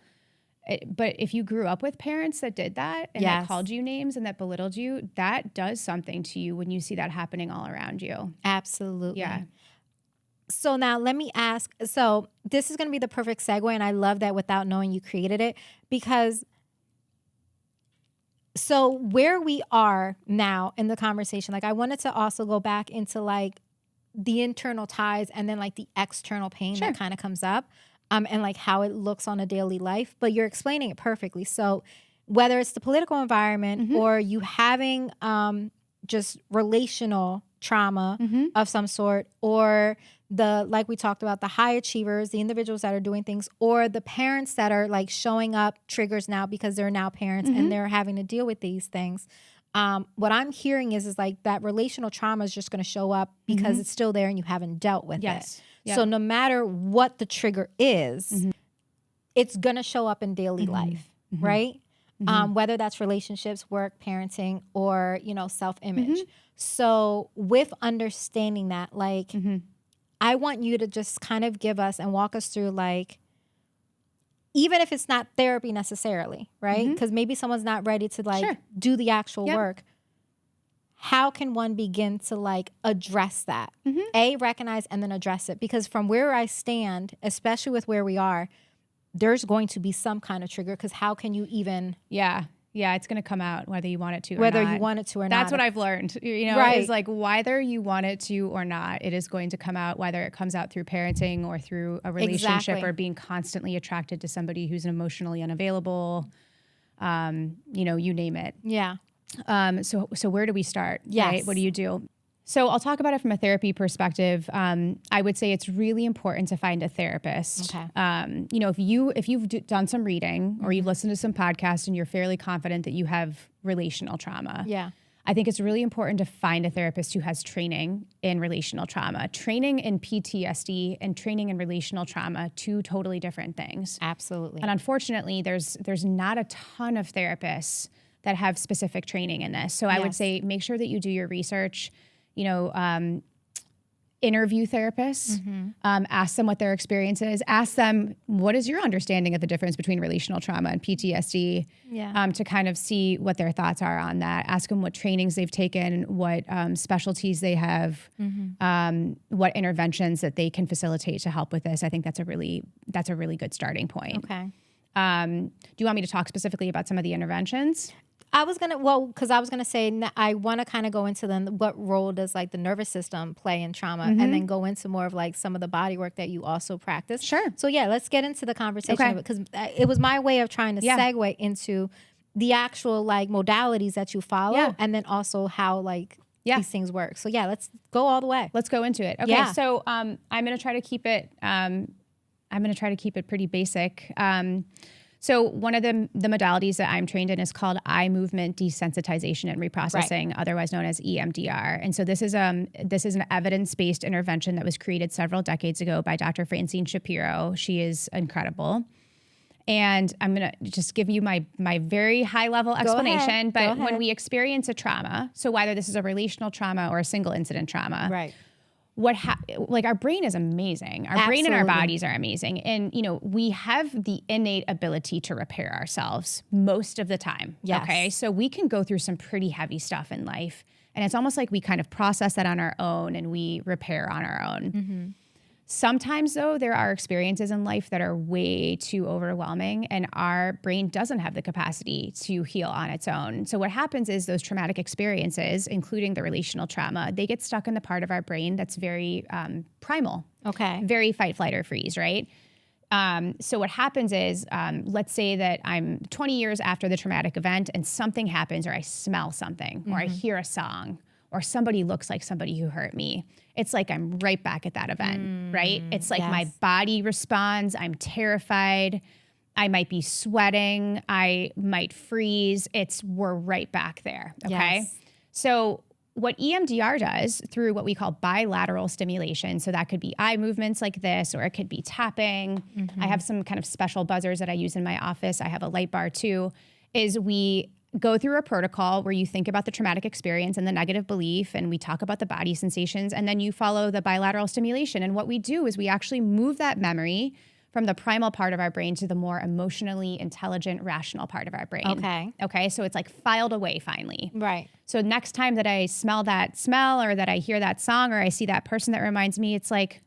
But if you grew up with parents that did that and that called you names and that belittled you, that does something to you when you see that happening all around you. Absolutely. Yeah. So now let me ask, so this is going to be the perfect segue, and I love that without knowing you created it, because so where we are now in the conversation, like I wanted to also go back into like the internal ties and then like the external pain that kind of comes up and like how it looks on a daily life, but you're explaining it perfectly. So whether it's the political environment or you having just relational trauma of some sort, or like we talked about, the high achievers, the individuals that are doing things, or the parents that are like showing up triggers now because they're now parents and they're having to deal with these things. What I'm hearing is like that relational trauma is just going to show up because it's still there and you haven't dealt with it. Yep. So no matter what the trigger is, it's going to show up in daily life, right? Whether that's relationships, work, parenting, or, you know, self-image. So with understanding that, like, I want you to just kind of give us and walk us through, like, even if it's not therapy necessarily, right? Because maybe someone's not ready to like do the actual work. How can one begin to like address that? Recognize and then address it. Because from where I stand, especially with where we are, there's going to be some kind of trigger, because how can you even... Yeah, it's going to come out whether you want it to or not. Whether you want it to or not. That's what I've learned. You know, it's like whether you want it to or not, it is going to come out, whether it comes out through parenting or through a relationship or being constantly attracted to somebody who's emotionally unavailable, you know, you name it. Yeah. So where do we start? Yes. Right? What do you do? So I'll talk about it from a therapy perspective. I would say it's really important to find a therapist. Okay. You know, if you've done some reading or you've listened to some podcasts and you're fairly confident that you have relational trauma, I think it's really important to find a therapist who has training in relational trauma. Training in PTSD and training in relational trauma, two totally different things. Absolutely. And unfortunately, there's not a ton of therapists that have specific training in this. So I would say make sure that you do your research, interview therapists, ask them what their experience is, ask them what is your understanding of the difference between relational trauma and PTSD, to kind of see what their thoughts are on that. Ask them what trainings they've taken, what specialties they have, what interventions that they can facilitate to help with this. I think that's a really good starting point. Okay. Do you want me to talk specifically about some of the interventions? Because I was gonna say I want to kind of go into what role does like the nervous system play in trauma, and then go into more of like some of the body work that you also practice. Sure. So let's get into the conversation because it was my way of trying to segue into the actual like modalities that you follow, and then also how like these things work. So let's go all the way. Let's go into it. Okay. So I'm gonna try to keep it. I'm gonna try to keep it pretty basic. So one of the modalities that I'm trained in is called eye movement desensitization and reprocessing, otherwise known as EMDR. And so this is an evidence-based intervention that was created several decades ago by Dr. Francine Shapiro. She is incredible. And I'm going to just give you my very high-level explanation. But when we experience a trauma, so whether this is a relational trauma or a single incident trauma, our brain is amazing. Our brain and our bodies are amazing. And, we have the innate ability to repair ourselves most of the time. Yes. Okay. So we can go through some pretty heavy stuff in life. And it's almost like we kind of process that on our own and we repair on our own. Sometimes, though, there are experiences in life that are way too overwhelming and our brain doesn't have the capacity to heal on its own. So what happens is those traumatic experiences, including the relational trauma, they get stuck in the part of our brain that's very primal. Okay. Very fight, flight, or freeze, right? So what happens is, let's say that I'm 20 years after the traumatic event and something happens or I smell something or I hear a song or somebody looks like somebody who hurt me. It's like I'm right back at that event, right? It's like my body responds. I'm terrified. I might be sweating. I might freeze. We're right back there, okay? Yes. So what EMDR does through what we call bilateral stimulation, so that could be eye movements like this, or it could be tapping. I have some kind of special buzzers that I use in my office. I have a light bar too, is we go through a protocol where you think about the traumatic experience and the negative belief, and we talk about the body sensations, and then you follow the bilateral stimulation. And what we do is we actually move that memory from the primal part of our brain to the more emotionally intelligent, rational part of our brain. Okay. So it's like filed away finally. Right. So next time that I smell that smell or that I hear that song or I see that person that reminds me, it's like,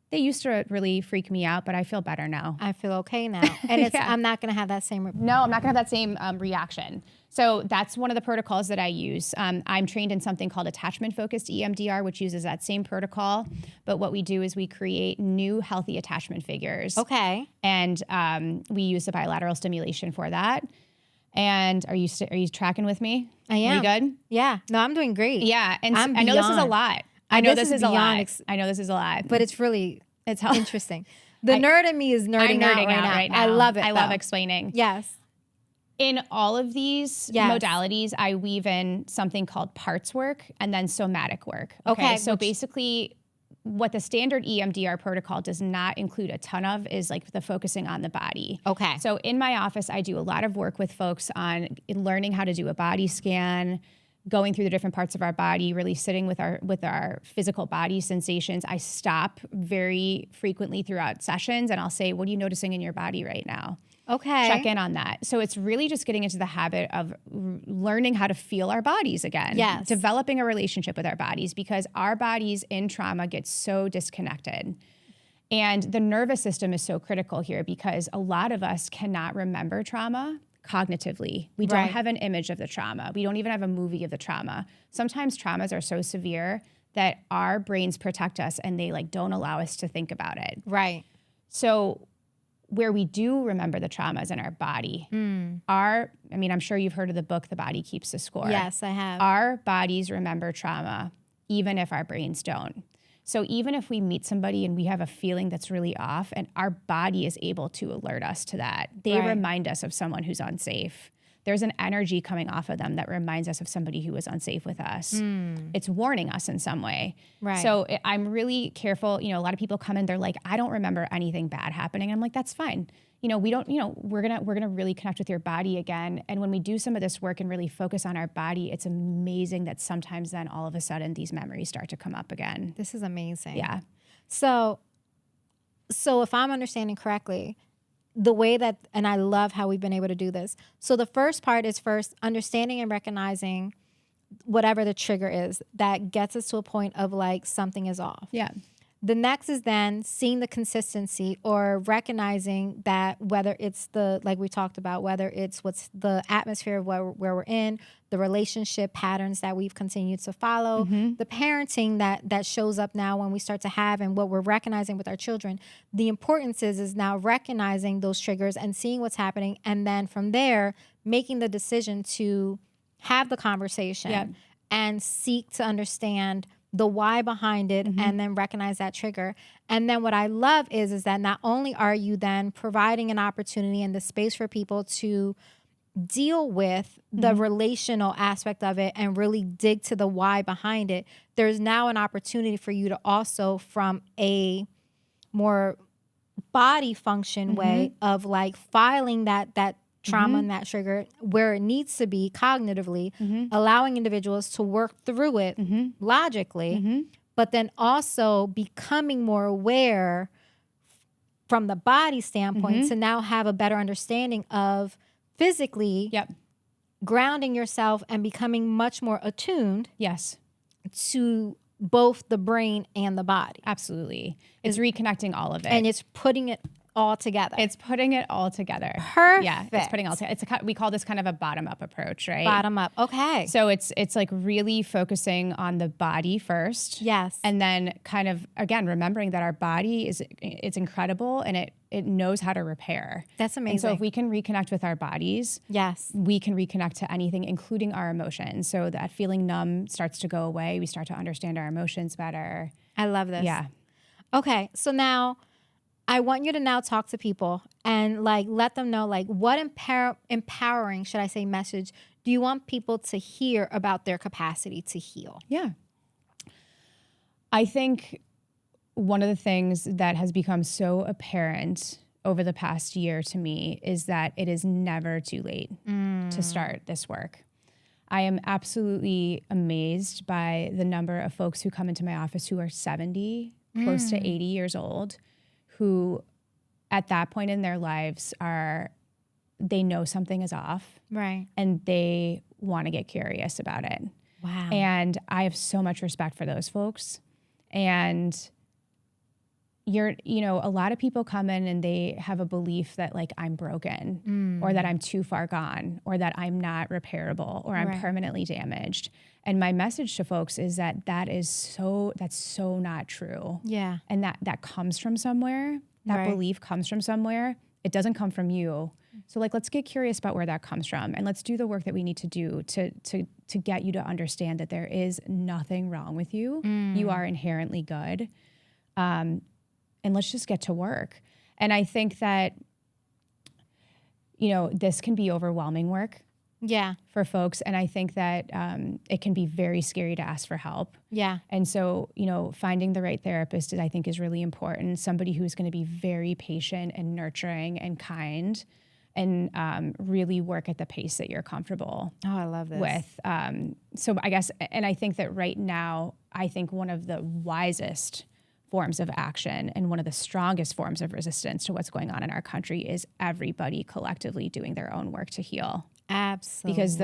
they used to really freak me out, but I feel better now. I feel okay now. And I'm not going to have that same... No, I'm not going to have that same reaction. So that's one of the protocols that I use. I'm trained in something called attachment-focused EMDR, which uses that same protocol. But what we do is we create new healthy attachment figures. Okay. And we use the bilateral stimulation for that. And are you tracking with me? I am. Are you good? Yeah. No, I'm doing great. Yeah. And I know this is a lot. I know this is a lot. I know this is a lot. But it's interesting. The nerd in me is nerding out right now. I love it. I love explaining. Yes. In all of these modalities, I weave in something called parts work and then somatic work. Okay. So basically, what the standard EMDR protocol does not include a ton of is like the focusing on the body. Okay. So in my office, I do a lot of work with folks on learning how to do a body scan, going through the different parts of our body, really sitting with our physical body sensations. I stop very frequently throughout sessions and I'll say, what are you noticing in your body right now? Okay. Check in on that. So it's really just getting into the habit of learning how to feel our bodies again. Yes. Developing a relationship with our bodies, because our bodies in trauma get so disconnected. And the nervous system is so critical here because a lot of us cannot remember trauma cognitively. We don't have an image of the trauma. We don't even have a movie of the trauma. Sometimes traumas are so severe that our brains protect us and they like don't allow us to think about it. Right. So where we do remember the traumas in our body, I'm sure you've heard of the book, The Body Keeps the Score. Yes, I have. Our bodies remember trauma, even if our brains don't. So even if we meet somebody and we have a feeling that's really off and our body is able to alert us to that, they remind us of someone who's unsafe. there's an energy coming off of them that reminds us of somebody who was unsafe with us. It's warning us in some way. Right. So I'm really careful. A lot of people come in, they're like, I don't remember anything bad happening. I'm like, that's fine. We don't, we're going to really connect with your body again. And when we do some of this work and really focus on our body, it's amazing that sometimes then all of a sudden these memories start to come up again. This is amazing. Yeah. So if I'm understanding correctly, the way that, and I love how we've been able to do this. So the first part is first understanding and recognizing whatever the trigger is that gets us to a point of like something is off. Yeah. The next is then seeing the consistency or recognizing that whether it's like we talked about, whether it's what's the atmosphere of where we're in, the relationship patterns that we've continued to follow, the parenting that shows up now when we start to have and what we're recognizing with our children. The importance is now recognizing those triggers and seeing what's happening. And then from there, making the decision to have the conversation and seek to understand the why behind it and then recognize that trigger. And then what I love is that not only are you then providing an opportunity and the space for people to deal with the relational aspect of it and really dig to the why behind it, there's now an opportunity for you to also, from a more body function way of like filing that trauma and that trigger where it needs to be cognitively, allowing individuals to work through it logically, but then also becoming more aware from the body standpoint to now have a better understanding of physically grounding yourself and becoming much more attuned to both the brain and the body. Absolutely. It's reconnecting all of it. And it's putting it all together. It's putting it all together. Perfect. Yeah, it's putting all together. We call this kind of a bottom-up approach, right? Bottom up. Okay. So it's like really focusing on the body first. Yes. And then kind of, again, remembering that our body it's incredible and it knows how to repair. That's amazing. And so if we can reconnect with our bodies, we can reconnect to anything, including our emotions. So that feeling numb starts to go away. We start to understand our emotions better. I love this. Yeah. Okay. So now I want you to now talk to people and like let them know like what empowering, should I say, message do you want people to hear about their capacity to heal? Yeah. I think one of the things that has become so apparent over the past year to me is that it is never too late to start this work. I am absolutely amazed by the number of folks who come into my office who are 70, close to 80 years old, who at that point in their lives they know something is off. Right. And they want to get curious about it. Wow. And I have so much respect for those folks. And a lot of people come in and they have a belief that like I'm broken or that I'm too far gone or that I'm not repairable or I'm permanently damaged. And my message to folks is that's so not true. Yeah. And that comes from somewhere. That belief comes from somewhere. It doesn't come from you. So like, let's get curious about where that comes from and let's do the work that we need to do to get you to understand that there is nothing wrong with you. You are inherently good. And let's just get to work. And I think that, this can be overwhelming work. Yeah. For folks. And I think that it can be very scary to ask for help. Yeah. And so, finding the right therapist I think is really important. Somebody who's going to be very patient and nurturing and kind and really work at the pace that you're comfortable. Oh, I love this. With. So I guess, and I think that right now, I think one of the wisest forms of action and one of the strongest forms of resistance to what's going on in our country is everybody collectively doing their own work to heal. Absolutely. Because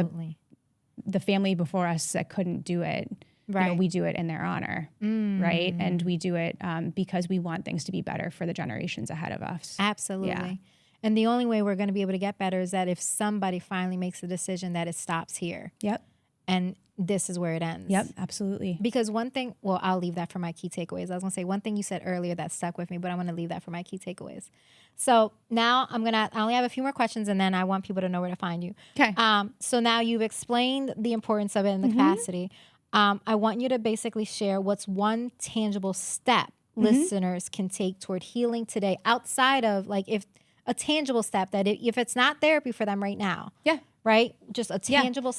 the family before us that couldn't do it, we do it in their honor, right? And we do it because we want things to be better for the generations ahead of us. Absolutely. Yeah. And the only way we're going to be able to get better is that if somebody finally makes the decision that it stops here. Yep. And this is where it ends. Yep, absolutely. Because one thing, well, I'll leave that for my key takeaways. I was going to say one thing you said earlier that stuck with me, but I'm going to leave that for my key takeaways. So now I only have a few more questions and then I want people to know where to find you. Okay. So now you've explained the importance of it and the capacity. I want you to basically share what's one tangible step listeners can take toward healing today outside of like if a tangible step that if it's not therapy for them right now. Yeah. right? Just a tangible.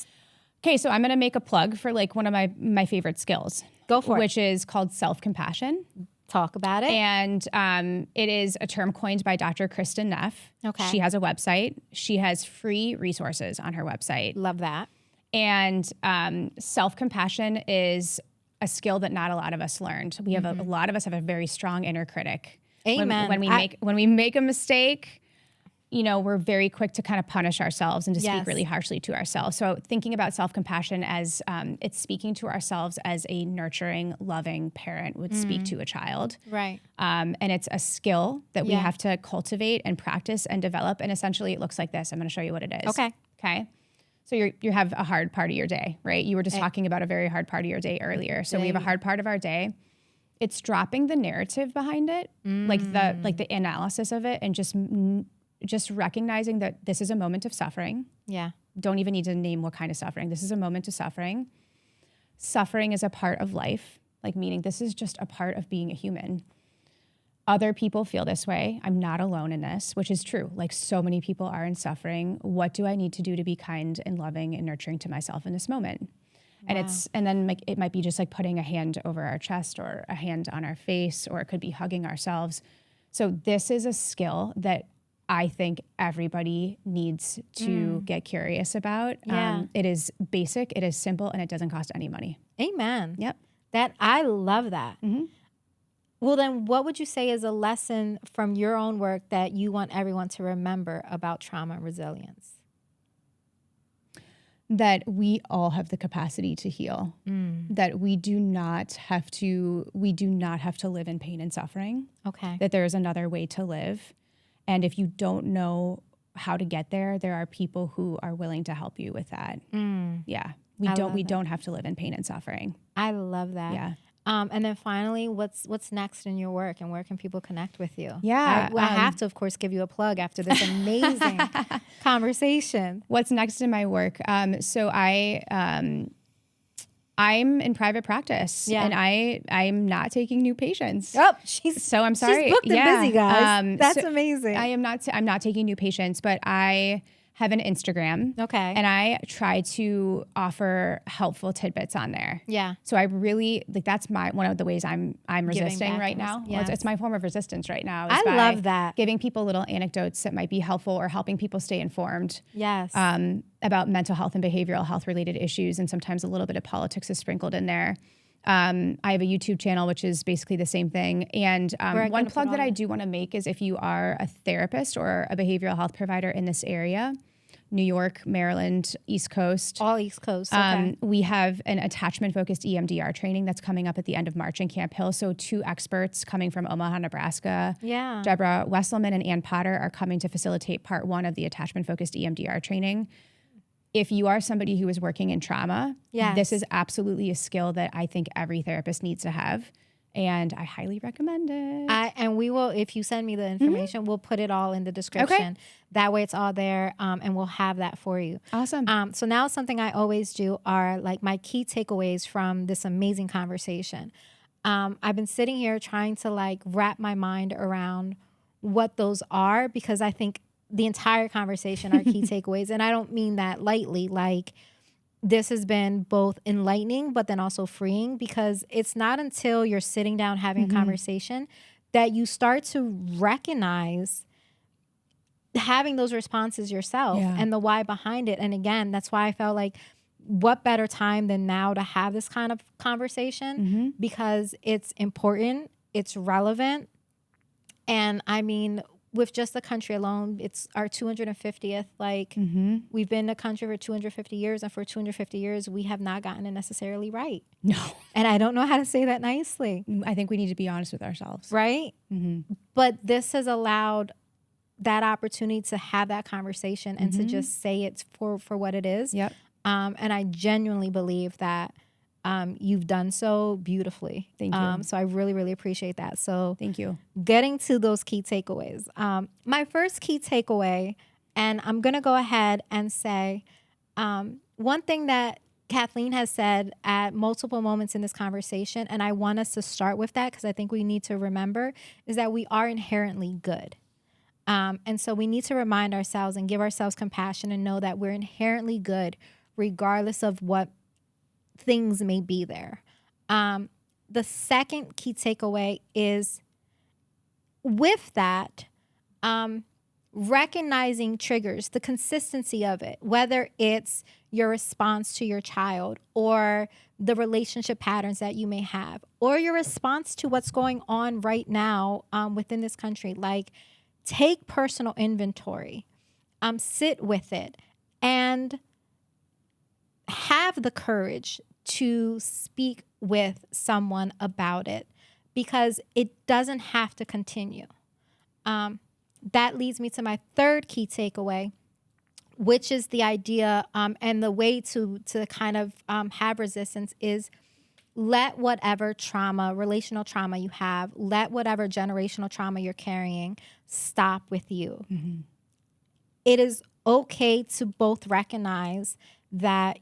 Okay, so I'm going to make a plug for like one of my favorite skills. Go for it. Which is called self-compassion. Talk about it. And it is a term coined by Dr. Kristen Neff. Okay. She has a website. She has free resources on her website. Love that. And self-compassion is a skill that not a lot of us learned. We have a lot of us have a very strong inner critic. Amen. When we make a mistake, we're very quick to kind of punish ourselves and to speak really harshly to ourselves. So thinking about self-compassion as it's speaking to ourselves as a nurturing, loving parent would speak to a child. Right. And it's a skill that we have to cultivate and practice and develop. And essentially it looks like this. I'm going to show you what it is. Okay. So you have a hard part of your day, right? You were just talking about a very hard part of your day earlier. So we have a hard part of our day. It's dropping the narrative behind it, like the analysis of it, and just recognizing that this is a moment of suffering. Yeah. Don't even need to name what kind of suffering. This is a moment of suffering. Suffering is a part of life, like meaning this is just a part of being a human. Other people feel this way. I'm not alone in this, which is true. Like so many people are in suffering. What do I need to do to be kind and loving and nurturing to myself in this moment? Wow. And then like, it might be just like putting a hand over our chest or a hand on our face, or it could be hugging ourselves. So this is a skill that I think everybody needs to get curious about. Yeah. It is basic, it is simple, and it doesn't cost any money. Amen. Yep. I love that. Mm-hmm. Well, then what would you say is a lesson from your own work that you want everyone to remember about trauma and resilience? That we all have the capacity to heal. That we do not have to live in pain and suffering. Okay. That there is another way to live. And if you don't know how to get there, there are people who are willing to help you with that. Yeah. We don't have to live in pain and suffering. I love that. Yeah. And then finally, what's next in your work, and where can people connect with you? Yeah. I have to, of course, give you a plug after this amazing conversation. What's next in my work? So I'm in private practice, and I'm not taking new patients. Oh, I'm sorry. She's booked and busy, guys. That's amazing. I'm not taking new patients, but I have an Instagram. Okay. And I try to offer helpful tidbits on there. Yeah. So I really that's one of the ways I'm resisting right now. Yes. It's my form of resistance right now. I love that. Giving people little anecdotes that might be helpful, or helping people stay informed. Yes. About mental health and behavioral health related issues, and sometimes a little bit of politics is sprinkled in there. I have a YouTube channel, which is basically the same thing. And one plug that I do want to make is if you are a therapist or a behavioral health provider in this area, New York, Maryland, East Coast. All East Coast, okay. We have an attachment-focused EMDR training that's coming up at the end of March in Camp Hill. So 2 experts coming from Omaha, Nebraska, Deborah Wesselman and Ann Potter, are coming to facilitate part 1 of the attachment-focused EMDR training. If you are somebody who is working in trauma, this is absolutely a skill that I think every therapist needs to have. And I highly recommend it. And we will, if you send me the information, we'll put it all in the description. Okay. That way it's all there, and we'll have that for you. Awesome. So now something I always do are like my key takeaways from this amazing conversation. I've been sitting here trying to like wrap my mind around what those are, because I think the entire conversation are key takeaways. And I don't mean that lightly. Like, this has been both enlightening, but then also freeing, because it's not until you're sitting down having a conversation that you start to recognize having those responses yourself and the why behind it. And again, that's why I felt like, what better time than now to have this kind of conversation, because it's important, it's relevant. And I mean, with just the country alone, it's our 250th. Like, we've been a country for 250 years, and for 250 years, we have not gotten it necessarily right. No. And I don't know how to say that nicely. I think we need to be honest with ourselves. Right? But this has allowed that opportunity to have that conversation and to just say it for what it is. Yep. And I genuinely believe that you've done so beautifully. Thank you. So I really, really appreciate that. So thank you. Getting to those key takeaways. My first key takeaway, and I'm going to go ahead and say, one thing that Kathleen has said at multiple moments in this conversation, and I want us to start with that because I think we need to remember, is that we are inherently good. And so we need to remind ourselves and give ourselves compassion and know that we're inherently good regardless of what things may be there. The second key takeaway is with that, recognizing triggers, the consistency of it, whether it's your response to your child or the relationship patterns that you may have, or your response to what's going on right now within this country. Like, take personal inventory, sit with it, and have the courage to speak with someone about it, because it doesn't have to continue. That leads me to my third key takeaway, which is the idea and the way to kind of have resistance is let whatever trauma, relational trauma you have, let whatever generational trauma you're carrying stop with you. Mm-hmm. It is okay to both recognize that,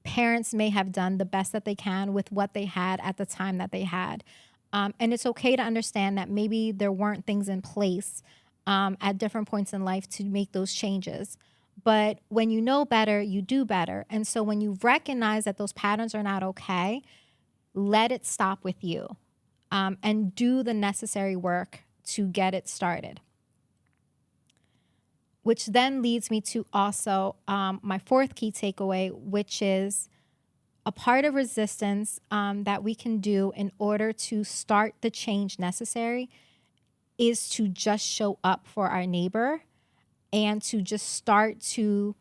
parents may have done the best that they can with what they had at the time that they had. And it's okay to understand that maybe there weren't things in place at different points in life to make those changes. But when you know better, you do better. And so when you recognize that those patterns are not okay, let it stop with you and do the necessary work to get it started. Which then leads me to also my fourth key takeaway, which is a part of resistance that we can do in order to start the change necessary is to just show up for our neighbor and to just start to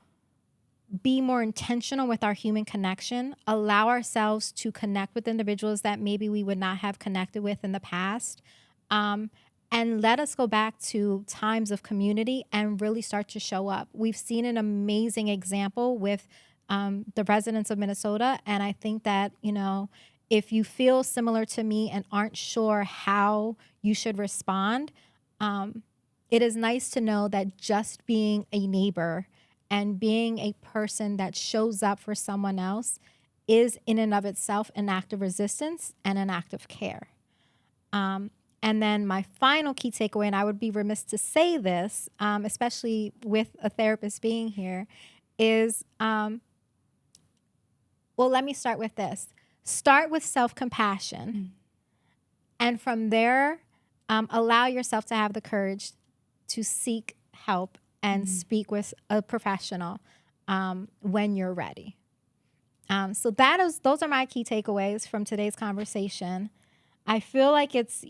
be more intentional with our human connection, allow ourselves to connect with individuals that maybe we would not have connected with in the past, and let us go back to times of community and really start to show up. We've seen an amazing example with the residents of Minnesota, and I think that, if you feel similar to me and aren't sure how you should respond, it is nice to know that just being a neighbor and being a person that shows up for someone else is in and of itself an act of resistance and an act of care. And then my final key takeaway, and I would be remiss to say this, especially with a therapist being here, is, let me start with this. Start with self-compassion. And from there, allow yourself to have the courage to seek help and speak with a professional when you're ready. So those are my key takeaways from today's conversation. I feel like it's,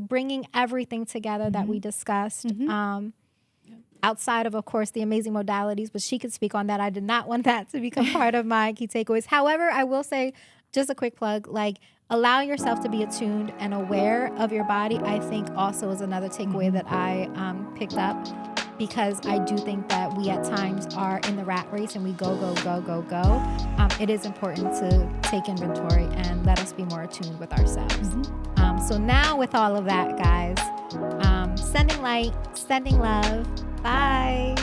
bringing everything together that we discussed, outside of course, the amazing modalities, but she could speak on that. I did not want that to become part of my key takeaways. However, I will say, just a quick plug, allow yourself to be attuned and aware of your body, I think also is another takeaway that I picked up, because I do think that we at times are in the rat race and we go. It is important to take inventory and let us be more attuned with ourselves. So now with all of that, guys, sending light, sending love. Bye.